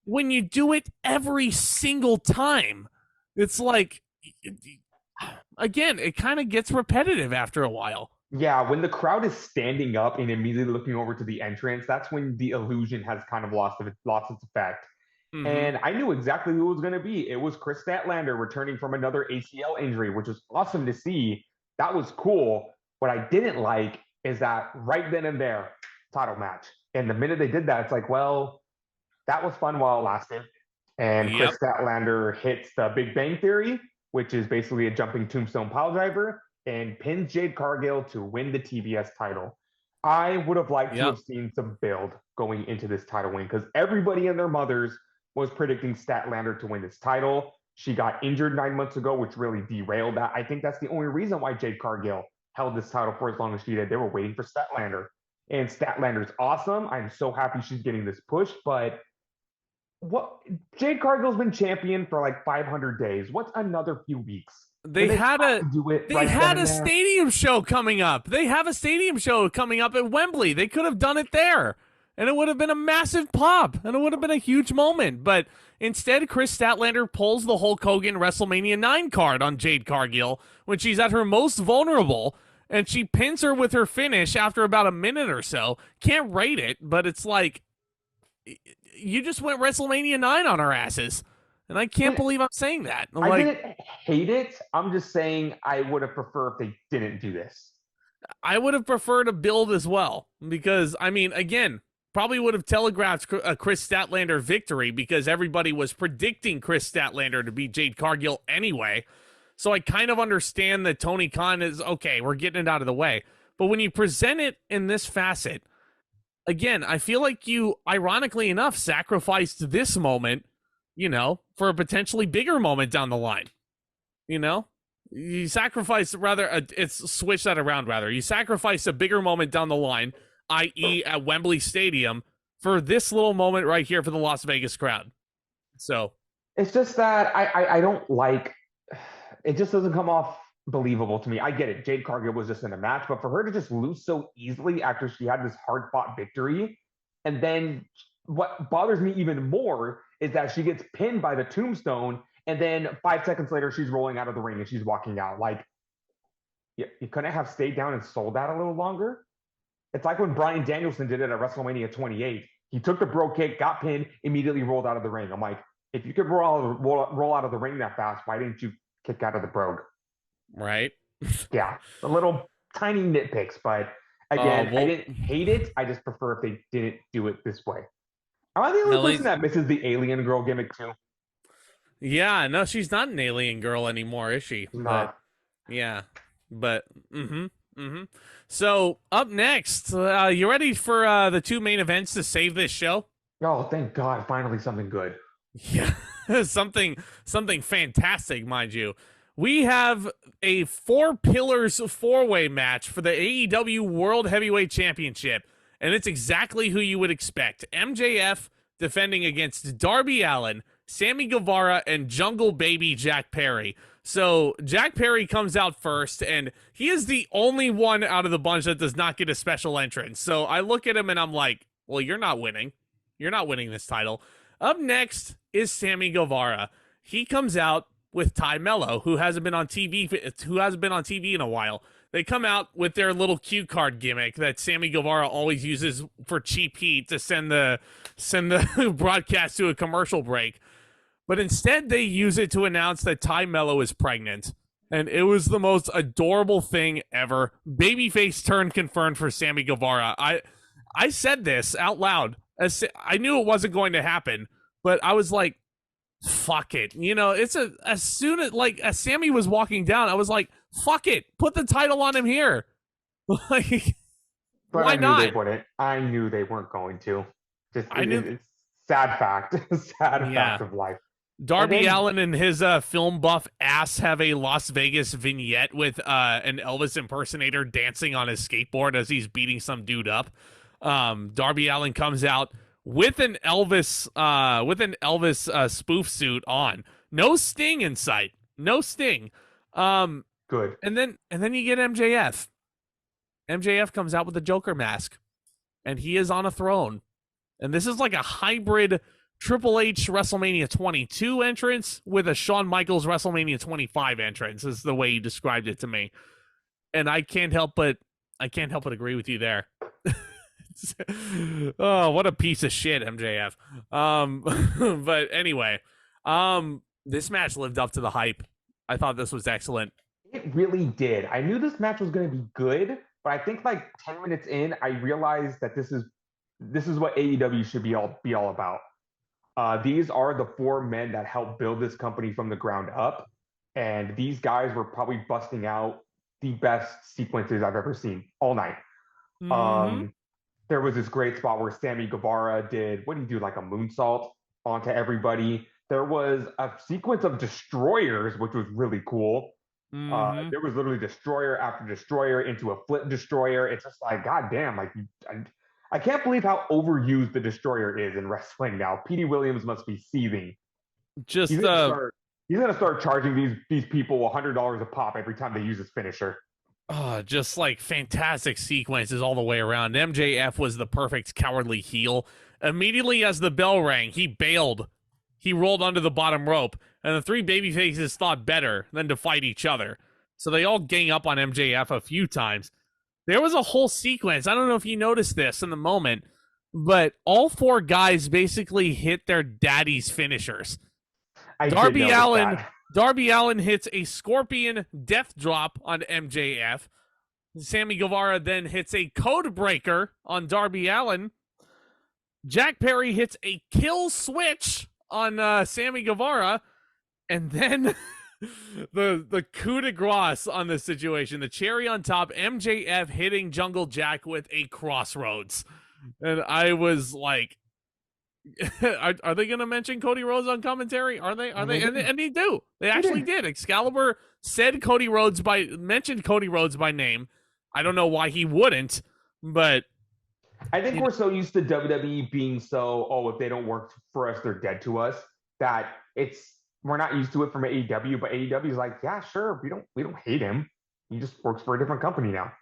when you do it every single time, it's like, again, it kind of gets repetitive after a while. Yeah, when the crowd is standing up and immediately looking over to the entrance, that's when the illusion has kind of lost its effect. Mm-hmm. And I knew exactly who it was going to be. It was Chris Statlander returning from another ACL injury, which was awesome to see. That was cool. What I didn't like is that right then and there, title match. And the minute they did that, it's like, well, that was fun while it lasted. And Chris Statlander hits the Big Bang Theory, which is basically a jumping tombstone pile driver, and pins Jade Cargill to win the TBS title. I would have liked to have seen some build going into this title win, because everybody and their mothers was predicting Statlander to win this title. She got injured 9 months ago, which really derailed that. I think that's the only reason why Jade Cargill held this title for as long as she did. They were waiting for Statlander. And Statlander's awesome. I'm so happy she's getting this push, but Jade Cargill's been champion for like 500 days. What's another few weeks? They had a stadium show coming up. They have a stadium show coming up at Wembley. They could have done it there, and it would have been a massive pop, and it would have been a huge moment. But instead, Chris Statlander pulls the Hulk Hogan WrestleMania 9 card on Jade Cargill when she's at her most vulnerable, and she pins her with her finish after about a minute or so. Can't rate it, but it's like, you just went WrestleMania 9 on our asses. And I can't believe I'm saying that. I didn't hate it. I'm just saying I would have preferred if they didn't do this. I would have preferred a build as well. Because, I mean, again, probably would have telegraphed a Chris Statlander victory, because everybody was predicting Chris Statlander to beat Jade Cargill anyway. So I kind of understand that Tony Khan is, okay, we're getting it out of the way. But when you present it in this facet, again, I feel like you, ironically enough, sacrificed this moment, for a potentially bigger moment down the line. You sacrifice, it's switch that around, rather. You sacrifice a bigger moment down the line, i.e. at Wembley Stadium, for this little moment right here for the Las Vegas crowd. So it's just that I don't like, it just doesn't come off believable to me. I get it. Jade Cargill was just in a match, but for her to just lose so easily after she had this hard-fought victory, and then what bothers me even more is that she gets pinned by the tombstone, and then 5 seconds later, she's rolling out of the ring and she's walking out. Like, you couldn't have stayed down and sold that a little longer? It's like when Bryan Danielson did it at WrestleMania 28. He took the bro kick, got pinned, immediately rolled out of the ring. I'm like, if you could roll out of the ring that fast, why didn't you kick out of the brogue? Right. Yeah, a little tiny nitpicks, but again, I didn't hate it. I just prefer if they didn't do it this way. Am I the only person that misses the alien girl gimmick too? Yeah, no, she's not an alien girl anymore, is she? Not. But So up next, you ready for the 2 main events to save this show? Oh, thank God! Finally, something good. Yeah, something fantastic, mind you. we have a four pillars four-way match for the AEW World Heavyweight Championship, and it's exactly who you would expect. MJF defending against Darby Allin, Sammy Guevara, and Jungle Baby Jack Perry. So Jack Perry comes out first, and he is the only one out of the bunch that does not get a special entrance. So I look at him and I'm like, well, you're not winning. You're not winning this title. Up next is Sammy Guevara. He comes out with Ty Mello, who hasn't been on TV in a while. They come out with their little cue card gimmick that Sammy Guevara always uses for cheap heat to send the broadcast to a commercial break. But instead, they use it to announce that Ty Mello is pregnant. And it was the most adorable thing ever. Babyface turn confirmed for Sammy Guevara. I said this out loud. I knew it wasn't going to happen, but I was like, fuck it. You know, as soon as Sammy was walking down, I was like, fuck it. Put the title on him here. Like, But why I knew not? they wouldn't. I knew they weren't going to. I knew- It's sad fact. Sad Yeah. fact of life. Darby And then- Allin and his film buff ass have a Las Vegas vignette with an Elvis impersonator dancing on his skateboard as he's beating some dude up. Darby Allin comes out with an Elvis spoof suit on. No Sting in sight. No Sting. Good. And then you get MJF. MJF comes out with a Joker mask, and he is on a throne. And this is like a hybrid Triple H WrestleMania 22 entrance with a Shawn Michaels WrestleMania 25 entrance, is the way you described it to me. And I can't help but agree with you there. Oh, what a piece of shit, MJF. But anyway, this match lived up to the hype. I thought this was excellent. It really did. I knew this match was going to be good, but I think like 10 minutes in, I realized that this is what AEW should be all about. These are the four men that helped build this company from the ground up, and these guys were probably busting out the best sequences I've ever seen all night. There was this great spot where Sammy Guevara did, what did he do, like a moonsault onto everybody. There was a sequence of destroyers, which was really cool. There was literally destroyer after destroyer into a flip destroyer. It's just like, goddamn, like I can't believe how overused the destroyer is in wrestling now. Petey Williams must be seething. Just He's gonna start charging these people $100 a pop every time they use his finisher. just like fantastic sequences all the way around. MJF was the perfect cowardly heel. Immediately as the bell rang, he bailed. He rolled under the bottom rope, and the three babyfaces thought better than to fight each other. So they all gang up on MJF a few times. There was a whole sequence. I don't know if you noticed this in the moment, but all four guys basically hit their daddy's finishers. Darby Allin hits a scorpion death drop on MJF. Sammy Guevara then hits a code breaker on Darby Allin. Jack Perry hits a kill switch on Sammy Guevara. And then the coup de grace on this situation, the cherry on top, MJF hitting Jungle Jack with a crossroads. And I was like, are they going to mention Cody Rhodes on commentary? Are they? And they do. They actually did. Excalibur said mentioned Cody Rhodes by name. I don't know why he wouldn't, but I think we're so used to WWE being so, if they don't work for us, they're dead to us, that we're not used to it from AEW, but AEW is like, yeah, sure, we don't hate him. He just works for a different company now.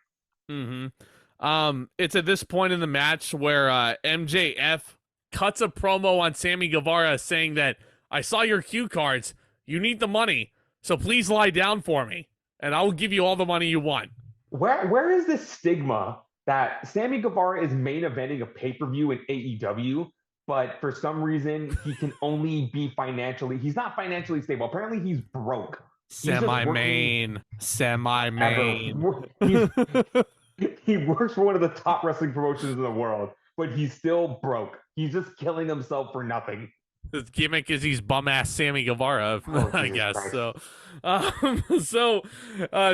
It's at this point in the match where MJF cuts a promo on Sammy Guevara saying that, I saw your cue cards. You need the money, so please lie down for me, and I will give you all the money you want. Where is this stigma that Sammy Guevara is main eventing a pay-per-view in AEW, but for some reason he can only be he's not financially stable. Apparently he's broke. Semi-main. He works for one of the top wrestling promotions in the world, but he's still broke. He's just killing himself for nothing. His gimmick is he's bum-ass Sammy Guevara, I guess. Christ. So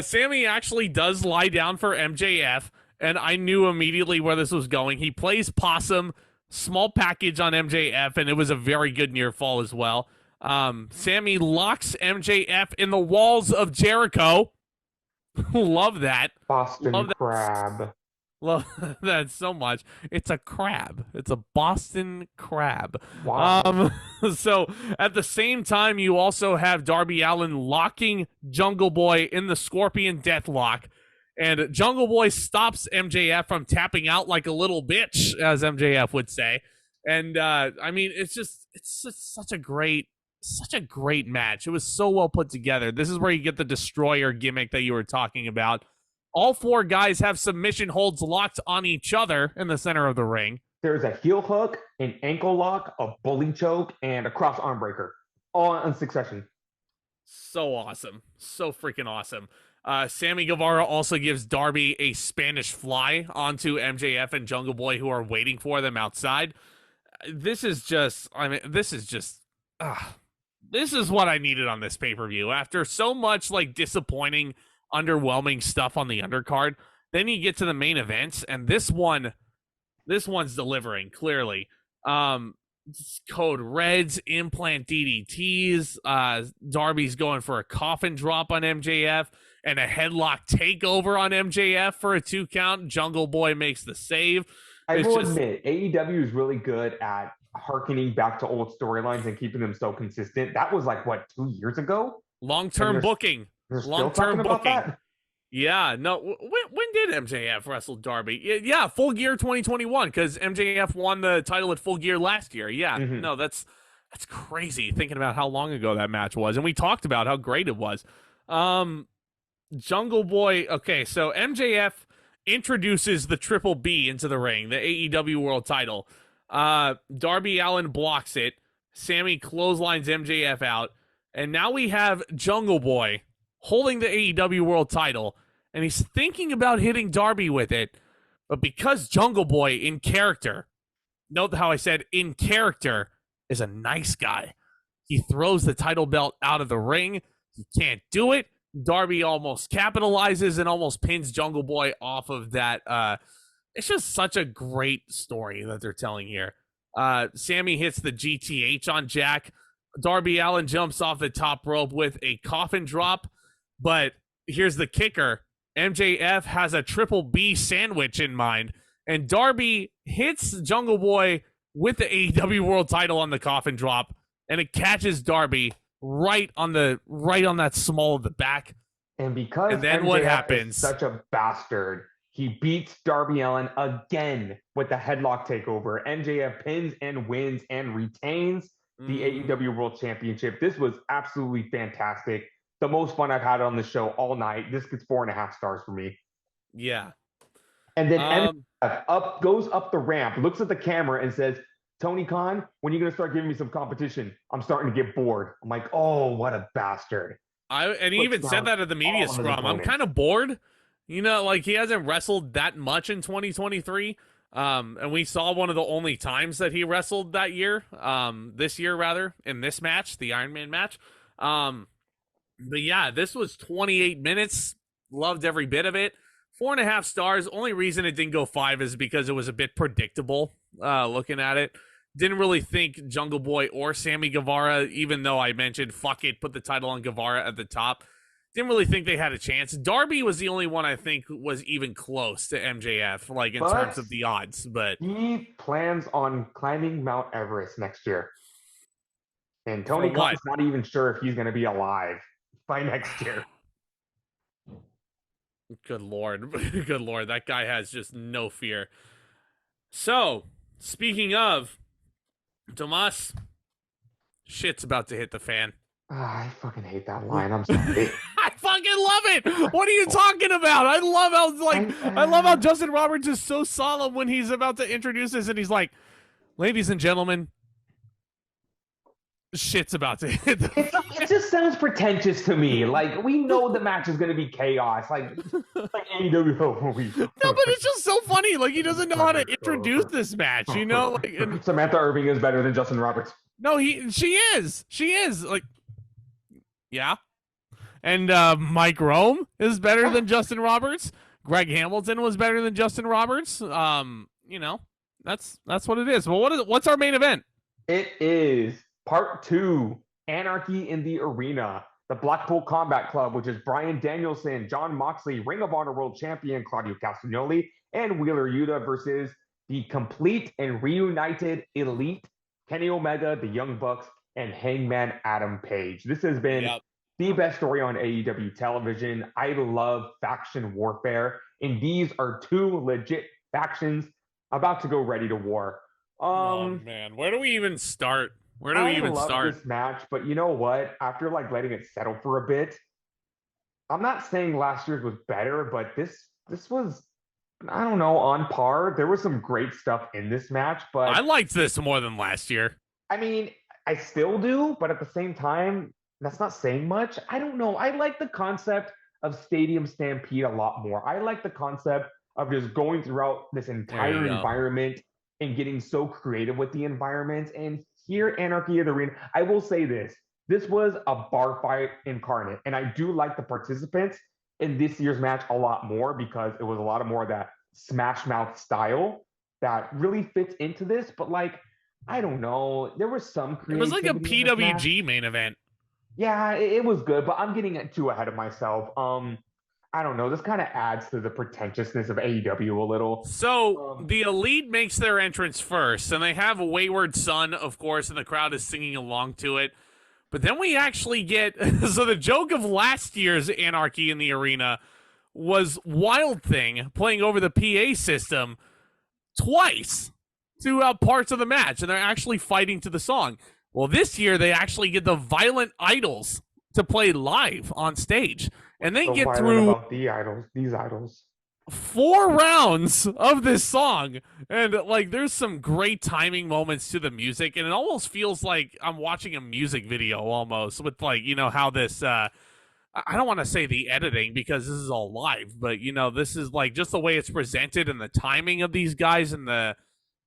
Sammy actually does lie down for MJF, and I knew immediately where this was going. He plays possum, small package on MJF, and it was a very good near fall as well. Sammy locks MJF in the walls of Jericho. Love that. Boston Love that. Crab. Love that so much. It's a crab. It's a Boston crab. Wow. So at the same time, you also have Darby Allin locking Jungle Boy in the Scorpion Deathlock. And Jungle Boy stops MJF from tapping out like a little bitch, as MJF would say. And I mean, it's such a great match. It was so well put together. This is where you get the destroyer gimmick that you were talking about. All four guys have submission holds locked on each other in the center of the ring. There's a heel hook, an ankle lock, a bully choke, and a cross arm breaker, all in succession. So awesome. So freaking awesome. Sammy Guevara also gives Darby a Spanish fly onto MJF and Jungle Boy, who are waiting for them outside. This is what I needed on this pay-per-view. After so much like disappointing, underwhelming stuff on the undercard, then you get to the main events, and this one's delivering clearly. Code Reds, implant DDTs, Darby's going for a coffin drop on MJF and a headlock takeover on MJF for a 2 count. Jungle Boy makes the save. I will admit, AEW is really good at harkening back to old storylines and keeping them so consistent. That was like, what, 2 years ago? Long-term booking. Long-term booking. Yeah, no. When did MJF wrestle Darby? Yeah, Full Gear 2021, because MJF won the title at Full Gear last year. Yeah, no, that's crazy thinking about how long ago that match was, and we talked about how great it was. Jungle Boy. Okay, so MJF introduces the Triple B into the ring, the AEW World Title. Darby Allin blocks it. Sammy clotheslines MJF out, and now we have Jungle Boy holding the AEW World Title, and he's thinking about hitting Darby with it, but because Jungle Boy in character, note how I said in character, is a nice guy, he throws the title belt out of the ring. He can't do it. Darby almost capitalizes and almost pins Jungle Boy off of that. It's just such a great story that they're telling here. Sammy hits the GTH on Jack. Darby Allin jumps off the top rope with a coffin drop, but here's the kicker. MJF has a Triple B sandwich in mind, and Darby hits Jungle Boy with the AEW World Title on the coffin drop, and it catches Darby right on that small of the back. And because then MJF what happens? Is such a bastard, he beats Darby Allin again with the headlock takeover. MJF pins and wins and retains the AEW World Championship. This was absolutely fantastic. The most fun I've had on the show all night. This gets 4.5 stars for me. Yeah. And then MJF goes up the ramp, looks at the camera, and says, "Tony Khan, when are you going to start giving me some competition? I'm starting to get bored." I'm like, oh, what a bastard. And he even said that at the media scrum. I'm kind of bored. You know, like he hasn't wrestled that much in 2023. And we saw one of the only times that he wrestled that year, this year rather, in this match, the Iron Man match. But yeah, this was 28 minutes. Loved every bit of it. 4.5 stars. Only reason it didn't go 5 is because it was a bit predictable, looking at it. Didn't really think Jungle Boy or Sammy Guevara, even though I mentioned, fuck it, put the title on Guevara at the top. Didn't really think they had a chance. Darby was the only one I think was even close to MJF, like in terms of the odds. But he plans on climbing Mount Everest next year. And Tony Khan's not even sure if he's going to be alive by next year. Good Lord. Good Lord. That guy has just no fear. So, speaking of, Tomas, shit's about to hit the fan. I fucking hate that line. I'm sorry. I fucking love it. What are you talking about? I love how Justin Roberts is so solemn when he's about to introduce this, and he's like, "Ladies and gentlemen, shit's about to hit the fan." It just sounds pretentious to me. Like, we know the match is going to be chaos. Like AEW. No, but it's just so funny. Like, he doesn't know how to introduce this match, you know? Like, Samantha Irving is better than Justin Roberts. No, she is. Like, yeah. And Mike Rome is better than Justin Roberts. Greg Hamilton was better than Justin Roberts. You know, that's what it is. Well, what's our main event? It is part 2 Anarchy in the Arena, the Blackpool Combat Club, which is Bryan Danielson, Jon Moxley, Ring of Honor World Champion Claudio Castagnoli, and Wheeler Yuta versus the complete and reunited Elite, Kenny Omega, the Young Bucks, and Hangman Adam Page. This has been Yep. the best story on AEW television. I love faction warfare, and these are two legit factions about to go ready to war. Oh man, where do we even start? Where do we I even love start? this match, but you know what? After like letting it settle for a bit, I'm not saying last year's was better, but this was, I don't know, on par. There was some great stuff in this match, I but liked this more than last year. I mean, I still do, but at the same time, that's not saying much. I don't know. I like the concept of Stadium Stampede a lot more. I like the concept of just going throughout this There you entire go. environment and getting so creative with the environment. And here, Anarchy of the Arena, I will say this. This was a bar fight incarnate. And I do like the participants in this year's match a lot more because it was a lot of more of that smash mouth style that really fits into this. But like, I don't know. There was some It was like a creativity in this match. PWG main event. Yeah, it was good, but I'm getting too ahead of myself. I don't know. This kind of adds to the pretentiousness of AEW a little. So the Elite makes their entrance first, and they have a Wayward Son, of course, and the crowd is singing along to it. But then we actually get so the joke of last year's Anarchy in the Arena was Wild Thing playing over the PA system twice throughout parts of the match, and they're actually fighting to the song. Well, this year they actually get the Violent Idols to play live on stage, and they So get violent through about these idols. 4 rounds of this song, and like there's some great timing moments to the music, and it almost feels like I'm watching a music video almost with like, you know, how this I don't want to say the editing because this is all live, but you know, this is like just the way it's presented and the timing of these guys and the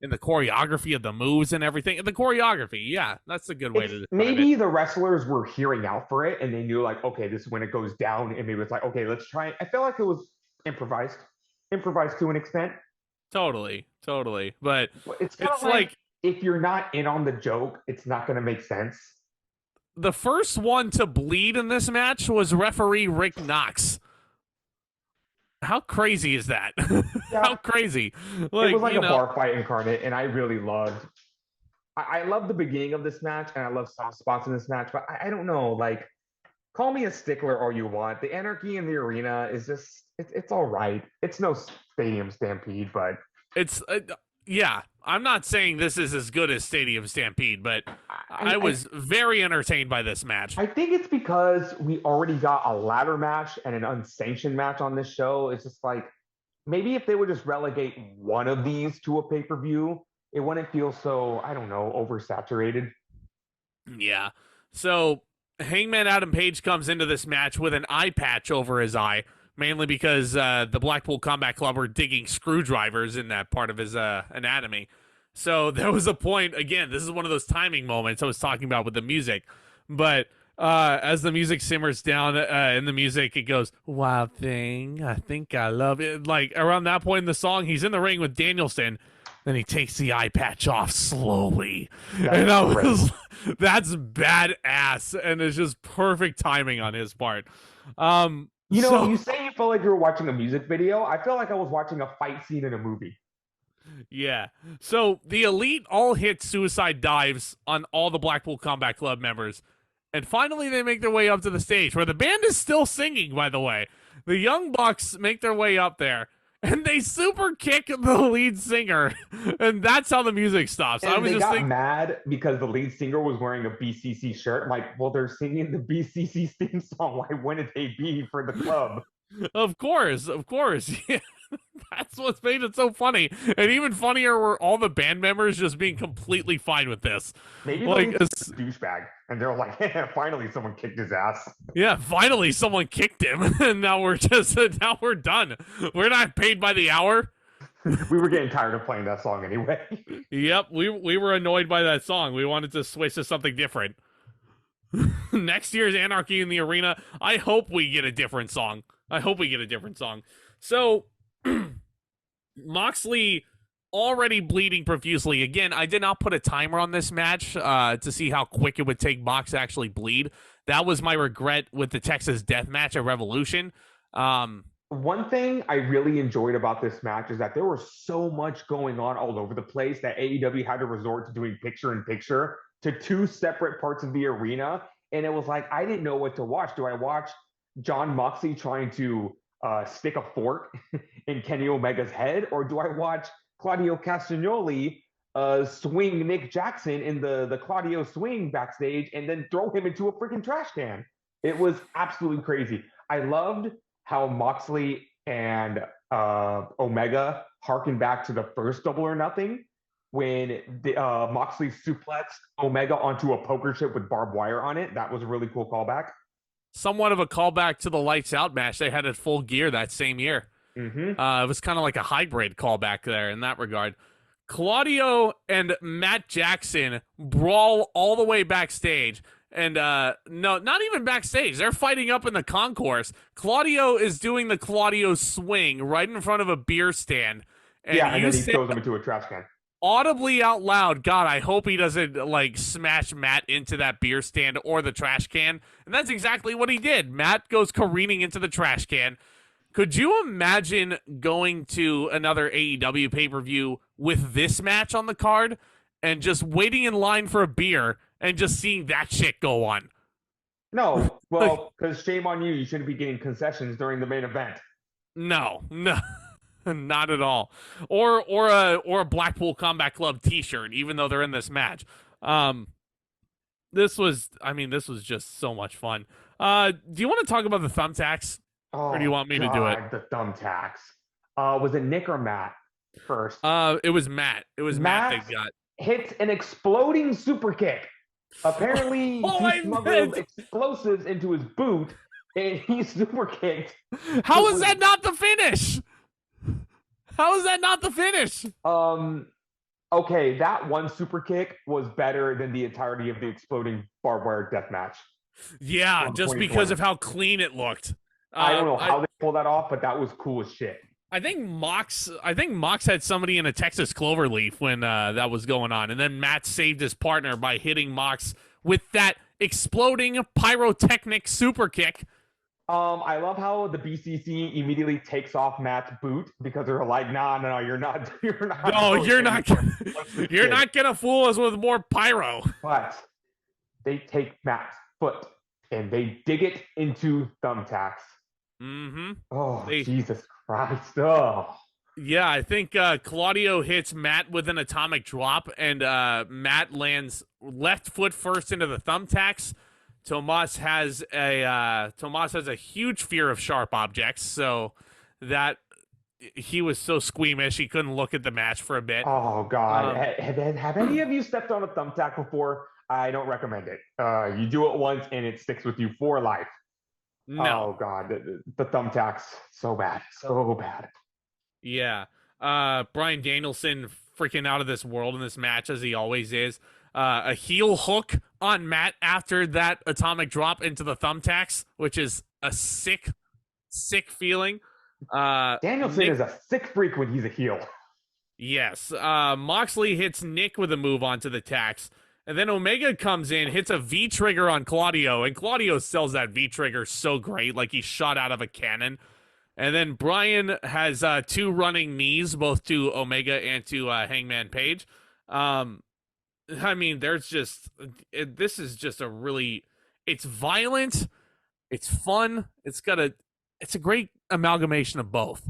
choreography of the moves and everything. And the choreography, yeah, that's a good way to describe Maybe it. the wrestlers were hearing out for it and they knew like, okay, this is when it goes down, and maybe it's like, okay, let's try it. I feel like it was improvised to an extent. Totally, totally. But But it's kind of it's like like if you're not in on the joke, it's not going to make sense. the first one to bleed in this match was referee Rick Knox. How crazy is that? Yeah, How crazy? it was like You a know, bar fight incarnate, and I really loved. I love the beginning of this match, and I love soft spots in this match. But I don't know, like, call me a stickler all you want. The Anarchy in the Arena is just it's all right. It's no Stadium Stampede, but it's yeah. I'm not saying this is as good as Stadium Stampede, but I I was very entertained by this match. I think it's because we already got a ladder match and an unsanctioned match on this show. It's just like maybe if they would just relegate one of these to a pay-per-view, it wouldn't feel so, I don't know, oversaturated. Yeah. So Hangman Adam Page comes into this match with an eye patch over his eye, mainly because the Blackpool Combat Club were digging screwdrivers in that part of his anatomy. So there was a point, again, this is one of those timing moments I was talking about with the music. But as the music simmers down in the music, it goes, Wild Thing, I think I love it. Like around that point in the song, he's in the ring with Danielson. Then he takes the eye patch off slowly. And I was, that's badass. And it's just perfect timing on his part. You know, So, you say you felt like you were watching a music video. I feel like I was watching a fight scene in a movie. yeah. So the Elite all hit suicide dives on all the Blackpool Combat Club members. And finally, they make their way up to the stage where the band is still singing, by the way. The Young Bucks make their way up there. And they super kick the lead singer, and that's how the music stops. And I was they just got thinking, mad because the lead singer was wearing a BCC shirt. Like, well, they're singing the BCC theme song. Why wouldn't they be for the club? of course. Yeah, that's what's made it so funny. And even funnier were all the band members just being completely fine with this. Maybe the Like, lead singer's a douchebag, and they're like, finally, someone kicked his ass. yeah, finally someone kicked him, and now we're done. We're not paid by the hour. We were getting tired of playing that song anyway. Yep, we were annoyed by that song. We wanted to switch to something different. Next year's Anarchy in the Arena, I hope we get a different song. So Moxley already bleeding profusely. Again, I did not put a timer on this match to see how quick it would take Mox to actually bleed. That was my regret with the Texas Death Match at Revolution. One thing I really enjoyed about this match is that there was so much going on all over the place that AEW had to resort to doing picture in picture to two separate parts of the arena. And it was like, I didn't know what to watch. Do I watch John Moxley trying to stick a fork in Kenny Omega's head? Or do I watch Claudio Castagnoli swing Nick Jackson in the Claudio swing backstage and then throw him into a freaking trash can? It was absolutely crazy. I loved how Moxley and Omega harken back to the first Double or Nothing when Moxley suplexed Omega onto a poker chip with barbed wire on it. That was a really cool callback. Somewhat of a callback to the Lights Out match they had at Full Gear that same year. Mm-hmm. It was kind of like a hybrid callback there in that regard. Claudio and Matt Jackson brawl all the way backstage. And no, not even backstage. They're fighting up in the concourse. Claudio is doing the Claudio swing right in front of a beer stand. And then he throws him into a trash can. Audibly out loud, God, I hope he doesn't like smash Matt into that beer stand or the trash can. And that's exactly what he did. Matt goes careening into the trash can. Could you imagine going to another AEW pay-per-view with this match on the card and just waiting in line for a beer and just seeing that shit go on? No, well, because shame on you. You shouldn't be getting concessions during the main event. No, not at all. Or a Blackpool Combat Club T-shirt, even though they're in this match. This was just so much fun. Do you want to talk about the thumbtacks? Or do you want me to do it? The thumbtacks. Was it Nick or Matt first? It was Matt. It was Matt that got hits an exploding super kick. Apparently, he smuggled explosives into his boot, and he super kicked. How is that not the finish? How is that not the finish? Okay, that one super kick was better than the entirety of the exploding barbed wire death match. Yeah, just because of how clean it looked. I don't know how they pulled that off, but that was cool as shit. I think Mox had somebody in a Texas cloverleaf when that was going on, and then Matt saved his partner by hitting Mox with that exploding pyrotechnic super kick. I love how the BCC immediately takes off Matt's boot because they're like, no, you're not. No, you're not gonna fool us with more pyro. But they take Matt's foot and they dig it into thumbtacks. Mm-hmm. Oh, Jesus Christ. Oh. Yeah, I think Claudio hits Matt with an atomic drop, and Matt lands left foot first into the thumbtacks. Tomas has a huge fear of sharp objects, so that he was so squeamish he couldn't look at the match for a bit. Oh God! Have any of you stepped on a thumbtack before? I don't recommend it. You do it once and it sticks with you for life. No. Oh God, the thumbtacks, so bad. Yeah. Bryan Danielson freaking out of this world in this match, as he always is. A heel hook on Matt after that atomic drop into the thumbtacks, which is a sick feeling. Danielson is a sick freak when he's a heel. Yes. Moxley hits Nick with a move onto the tacks. And then Omega comes in, hits a V-trigger on Claudio, and Claudio sells that V-trigger so great, like he's shot out of a cannon. And then Bryan has two running knees, both to Omega and to Hangman Page. I mean, this is just a really, it's violent, it's fun, it's a great amalgamation of both.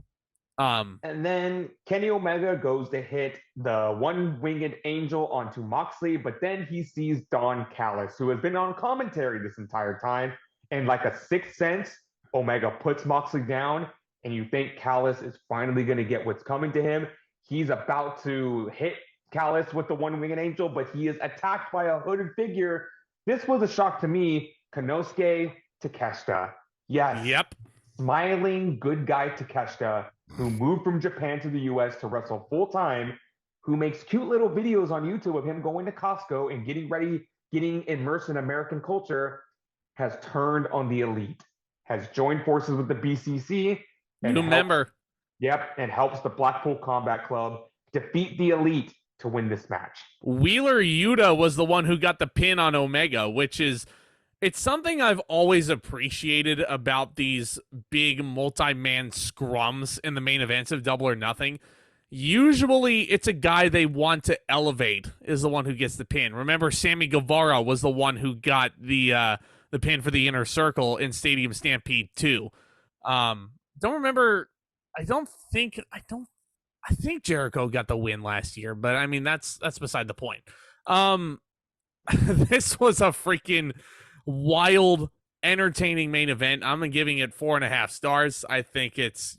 And then Kenny Omega goes to hit the one-winged angel onto Moxley, but then he sees Don Callis, who has been on commentary this entire time, and like a sixth sense, Omega puts Moxley down, and you think Callis is finally going to get what's coming to him. He's about to hit Callis with the one-winged angel, but he is attacked by a hooded figure. This was a shock to me. Konosuke Takeshita. Yes. Yep. Smiling good guy Takeshita, who moved from Japan to the US to wrestle full-time, who makes cute little videos on YouTube of him going to Costco and getting immersed in American culture, has turned on the elite, has joined forces with the BCC. New member. Yep, and helps the Blackpool Combat Club defeat the Elite to win this match. Wheeler Yuta was the one who got the pin on Omega, which is it's something I've always appreciated about these big multi-man scrums in the main events of Double or Nothing. Usually it's a guy they want to elevate is the one who gets the pin. Remember, Sammy Guevara was the one who got the pin for the Inner Circle in Stadium Stampede 2. Don't remember. I think Jericho got the win last year, but I mean that's beside the point. This was a freaking wild, entertaining main event. I'm giving it 4.5 stars. I think it's,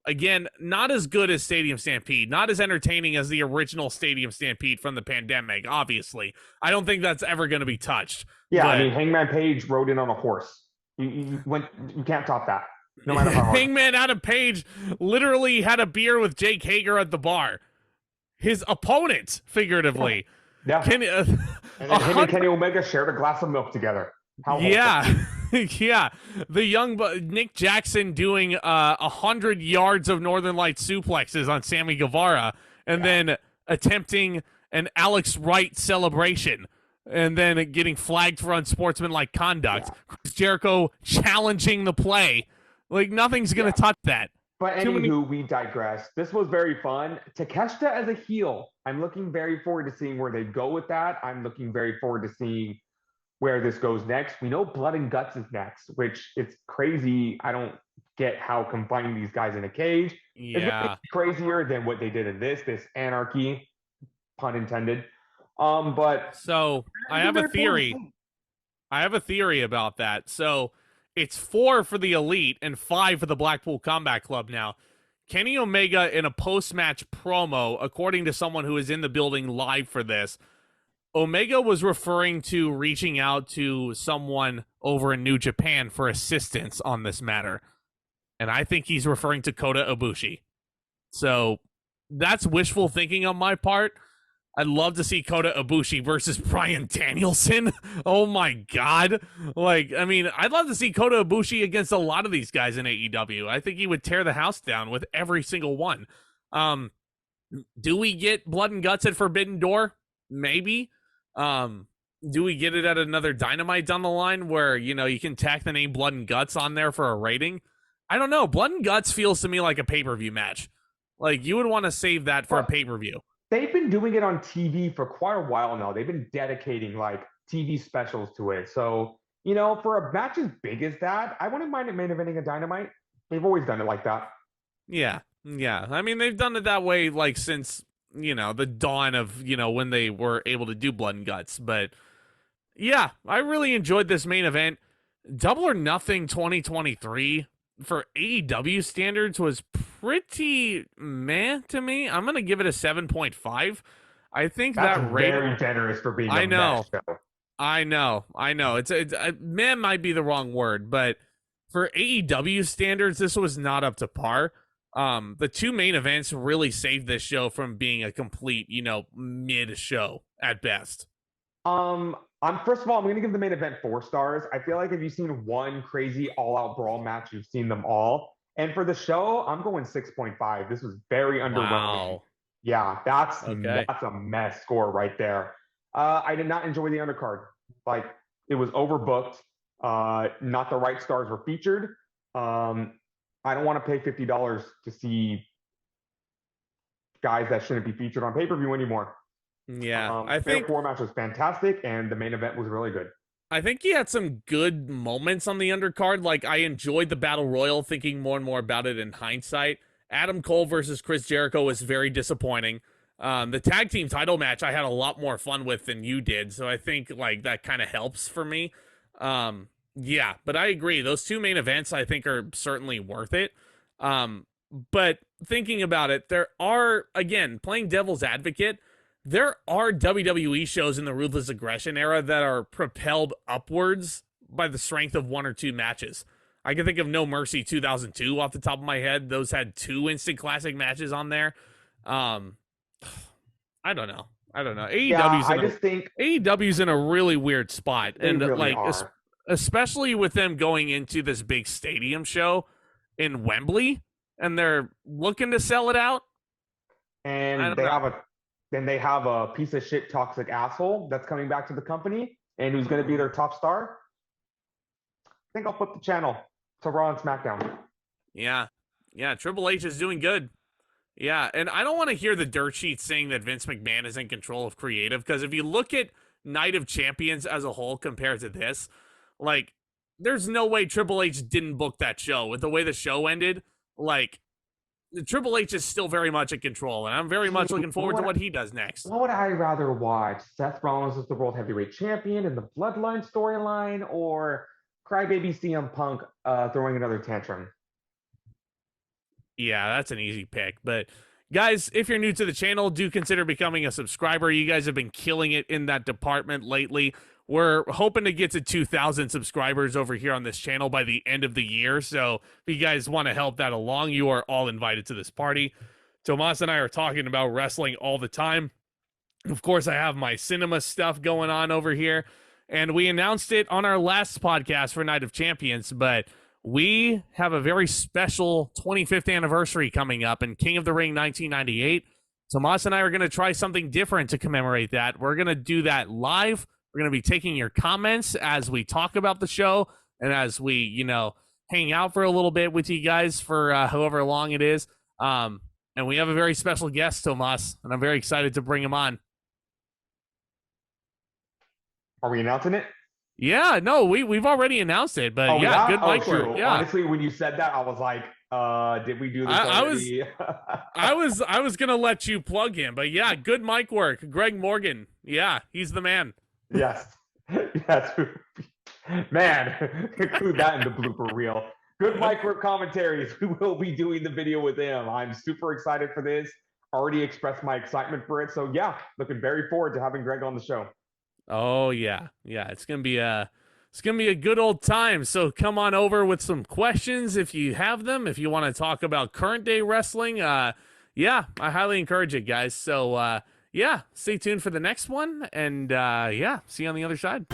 again, not as good as Stadium Stampede, not as entertaining as the original Stadium Stampede from the pandemic, obviously. I don't think that's ever going to be touched. Yeah, I mean, Hangman Page rode in on a horse. You can't top that. No matter how hard. Hangman Adam Page literally had a beer with Jake Hager at the bar. His opponent, figuratively. Yeah. And then him and Kenny Omega shared a glass of milk together. Yeah. Yeah. The young Nick Jackson doing 100 yards of Northern Lights suplexes on Sammy Guevara and then attempting an Alex Wright celebration and then getting flagged for unsportsmanlike conduct. Chris Jericho challenging the play. Like, nothing's going to touch that. But anywho, we digress. This was very fun. Takeshita as a heel. I'm looking very forward to seeing where they go with that. I'm looking very forward to seeing where this goes next. We know Blood and Guts is next, which it's crazy. I don't get how confining these guys in a cage is crazier than what they did in this anarchy, pun intended. But so I have a theory. I have a theory about that. So it's 4 for the Elite and 5 for the Blackpool Combat Club now. Kenny Omega in a post-match promo, according to someone who is in the building live for this, Omega was referring to reaching out to someone over in New Japan for assistance on this matter. And I think he's referring to Kota Ibushi. So that's wishful thinking on my part. I'd love to see Kota Ibushi versus Bryan Danielson. Oh my God. I'd love to see Kota Ibushi against a lot of these guys in AEW. I think he would tear the house down with every single one. Do we get Blood and Guts at Forbidden Door? Maybe. Do we get it at another Dynamite down the line where, you can tack the name Blood and Guts on there for a rating? I don't know. Blood and Guts feels to me like a pay-per-view match. Like, you would want to save that for a pay-per-view. They've been doing it on TV for quite a while now. They've been dedicating TV specials to it. So, for a match as big as that, I wouldn't mind it main eventing a Dynamite. They've always done it like that. Yeah. I mean, they've done it that way since, the dawn of, when they were able to do Blood and Guts. But yeah, I really enjoyed this main event. Double or Nothing 2023 for AEW standards was pretty meh to me. I'm going to give it a 7.5. I think that's that very generous for being a meh show. I know. It's meh might be the wrong word, but for AEW standards, this was not up to par. The 2 main events really saved this show from being a complete, mid show at best. First of all, I'm going to give the main event 4 stars. I feel like if you've seen one crazy all-out brawl match, you've seen them all. And for the show, I'm going 6.5. This was very underwhelming. Wow. Yeah, that's a mess score right there. I did not enjoy the undercard. It was overbooked. Not the right stars were featured. I don't want to pay $50 to see guys that shouldn't be featured on pay-per-view anymore. Yeah, I think 4 match was fantastic, and the main event was really good. I think he had some good moments on the undercard. I enjoyed the Battle Royal, thinking more and more about it in hindsight. Adam Cole versus Chris Jericho was very disappointing. The tag team title match I had a lot more fun with than you did, so I think that kind of helps for me. Yeah, but I agree. Those 2 main events I think are certainly worth it. But thinking about it, there are, again, playing devil's advocate, there are WWE shows in the Ruthless Aggression era that are propelled upwards by the strength of 1 or 2 matches. I can think of No Mercy 2002 off the top of my head. Those had 2 instant classic matches on there. I don't know. AEW's in a really weird spot. And really especially with them going into this big stadium show in Wembley, and they're looking to sell it out. I and don't know. they have a piece of shit toxic asshole that's coming back to the company and who's going to be their top star. I think I'll flip the channel to Raw and SmackDown. Yeah. Yeah, Triple H is doing good. Yeah, and I don't want to hear the dirt sheet saying that Vince McMahon is in control of creative, because if you look at Night of Champions as a whole compared to this, like, there's no way Triple H didn't book that show. With the way the show ended, like, Triple H is still very much in control, and I'm very much looking forward to what he does next. What would I rather watch? Seth Rollins as the World Heavyweight Champion in the Bloodline storyline, or Crybaby CM Punk throwing another tantrum? Yeah, that's an easy pick. But guys, if you're new to the channel, do consider becoming a subscriber. You guys have been killing it in that department lately. We're hoping to get to 2,000 subscribers over here on this channel by the end of the year. So if you guys want to help that along, you are all invited to this party. Tomas and I are talking about wrestling all the time. Of course, I have my cinema stuff going on over here. And we announced it on our last podcast for Night of Champions, but we have a very special 25th anniversary coming up in King of the Ring 1998. Tomas and I are going to try something different to commemorate that. We're going to do that live. We're going to be taking your comments as we talk about the show and as we, hang out for a little bit with you guys for however long it is. And we have a very special guest, Tomas, and I'm very excited to bring him on. Are we announcing it? Yeah, no, we've already announced it, but yeah, good mic work. Yeah. Honestly, when you said that, I was like, did we do this already? I was gonna let you plug him, but yeah, good mic work. Greg Morgan. Yeah, he's the man. Yes. Yes. Man, include that in the blooper reel. Good mic work commentaries. We will be doing the video with him. I'm super excited for this. Already expressed my excitement for it. So yeah, looking very forward to having Greg on the show. Oh yeah. Yeah, it's gonna be a good old time. So come on over with some questions if you have them. If you want to talk about current day wrestling, yeah, I highly encourage it, guys. So yeah, stay tuned for the next one, and yeah, see you on the other side.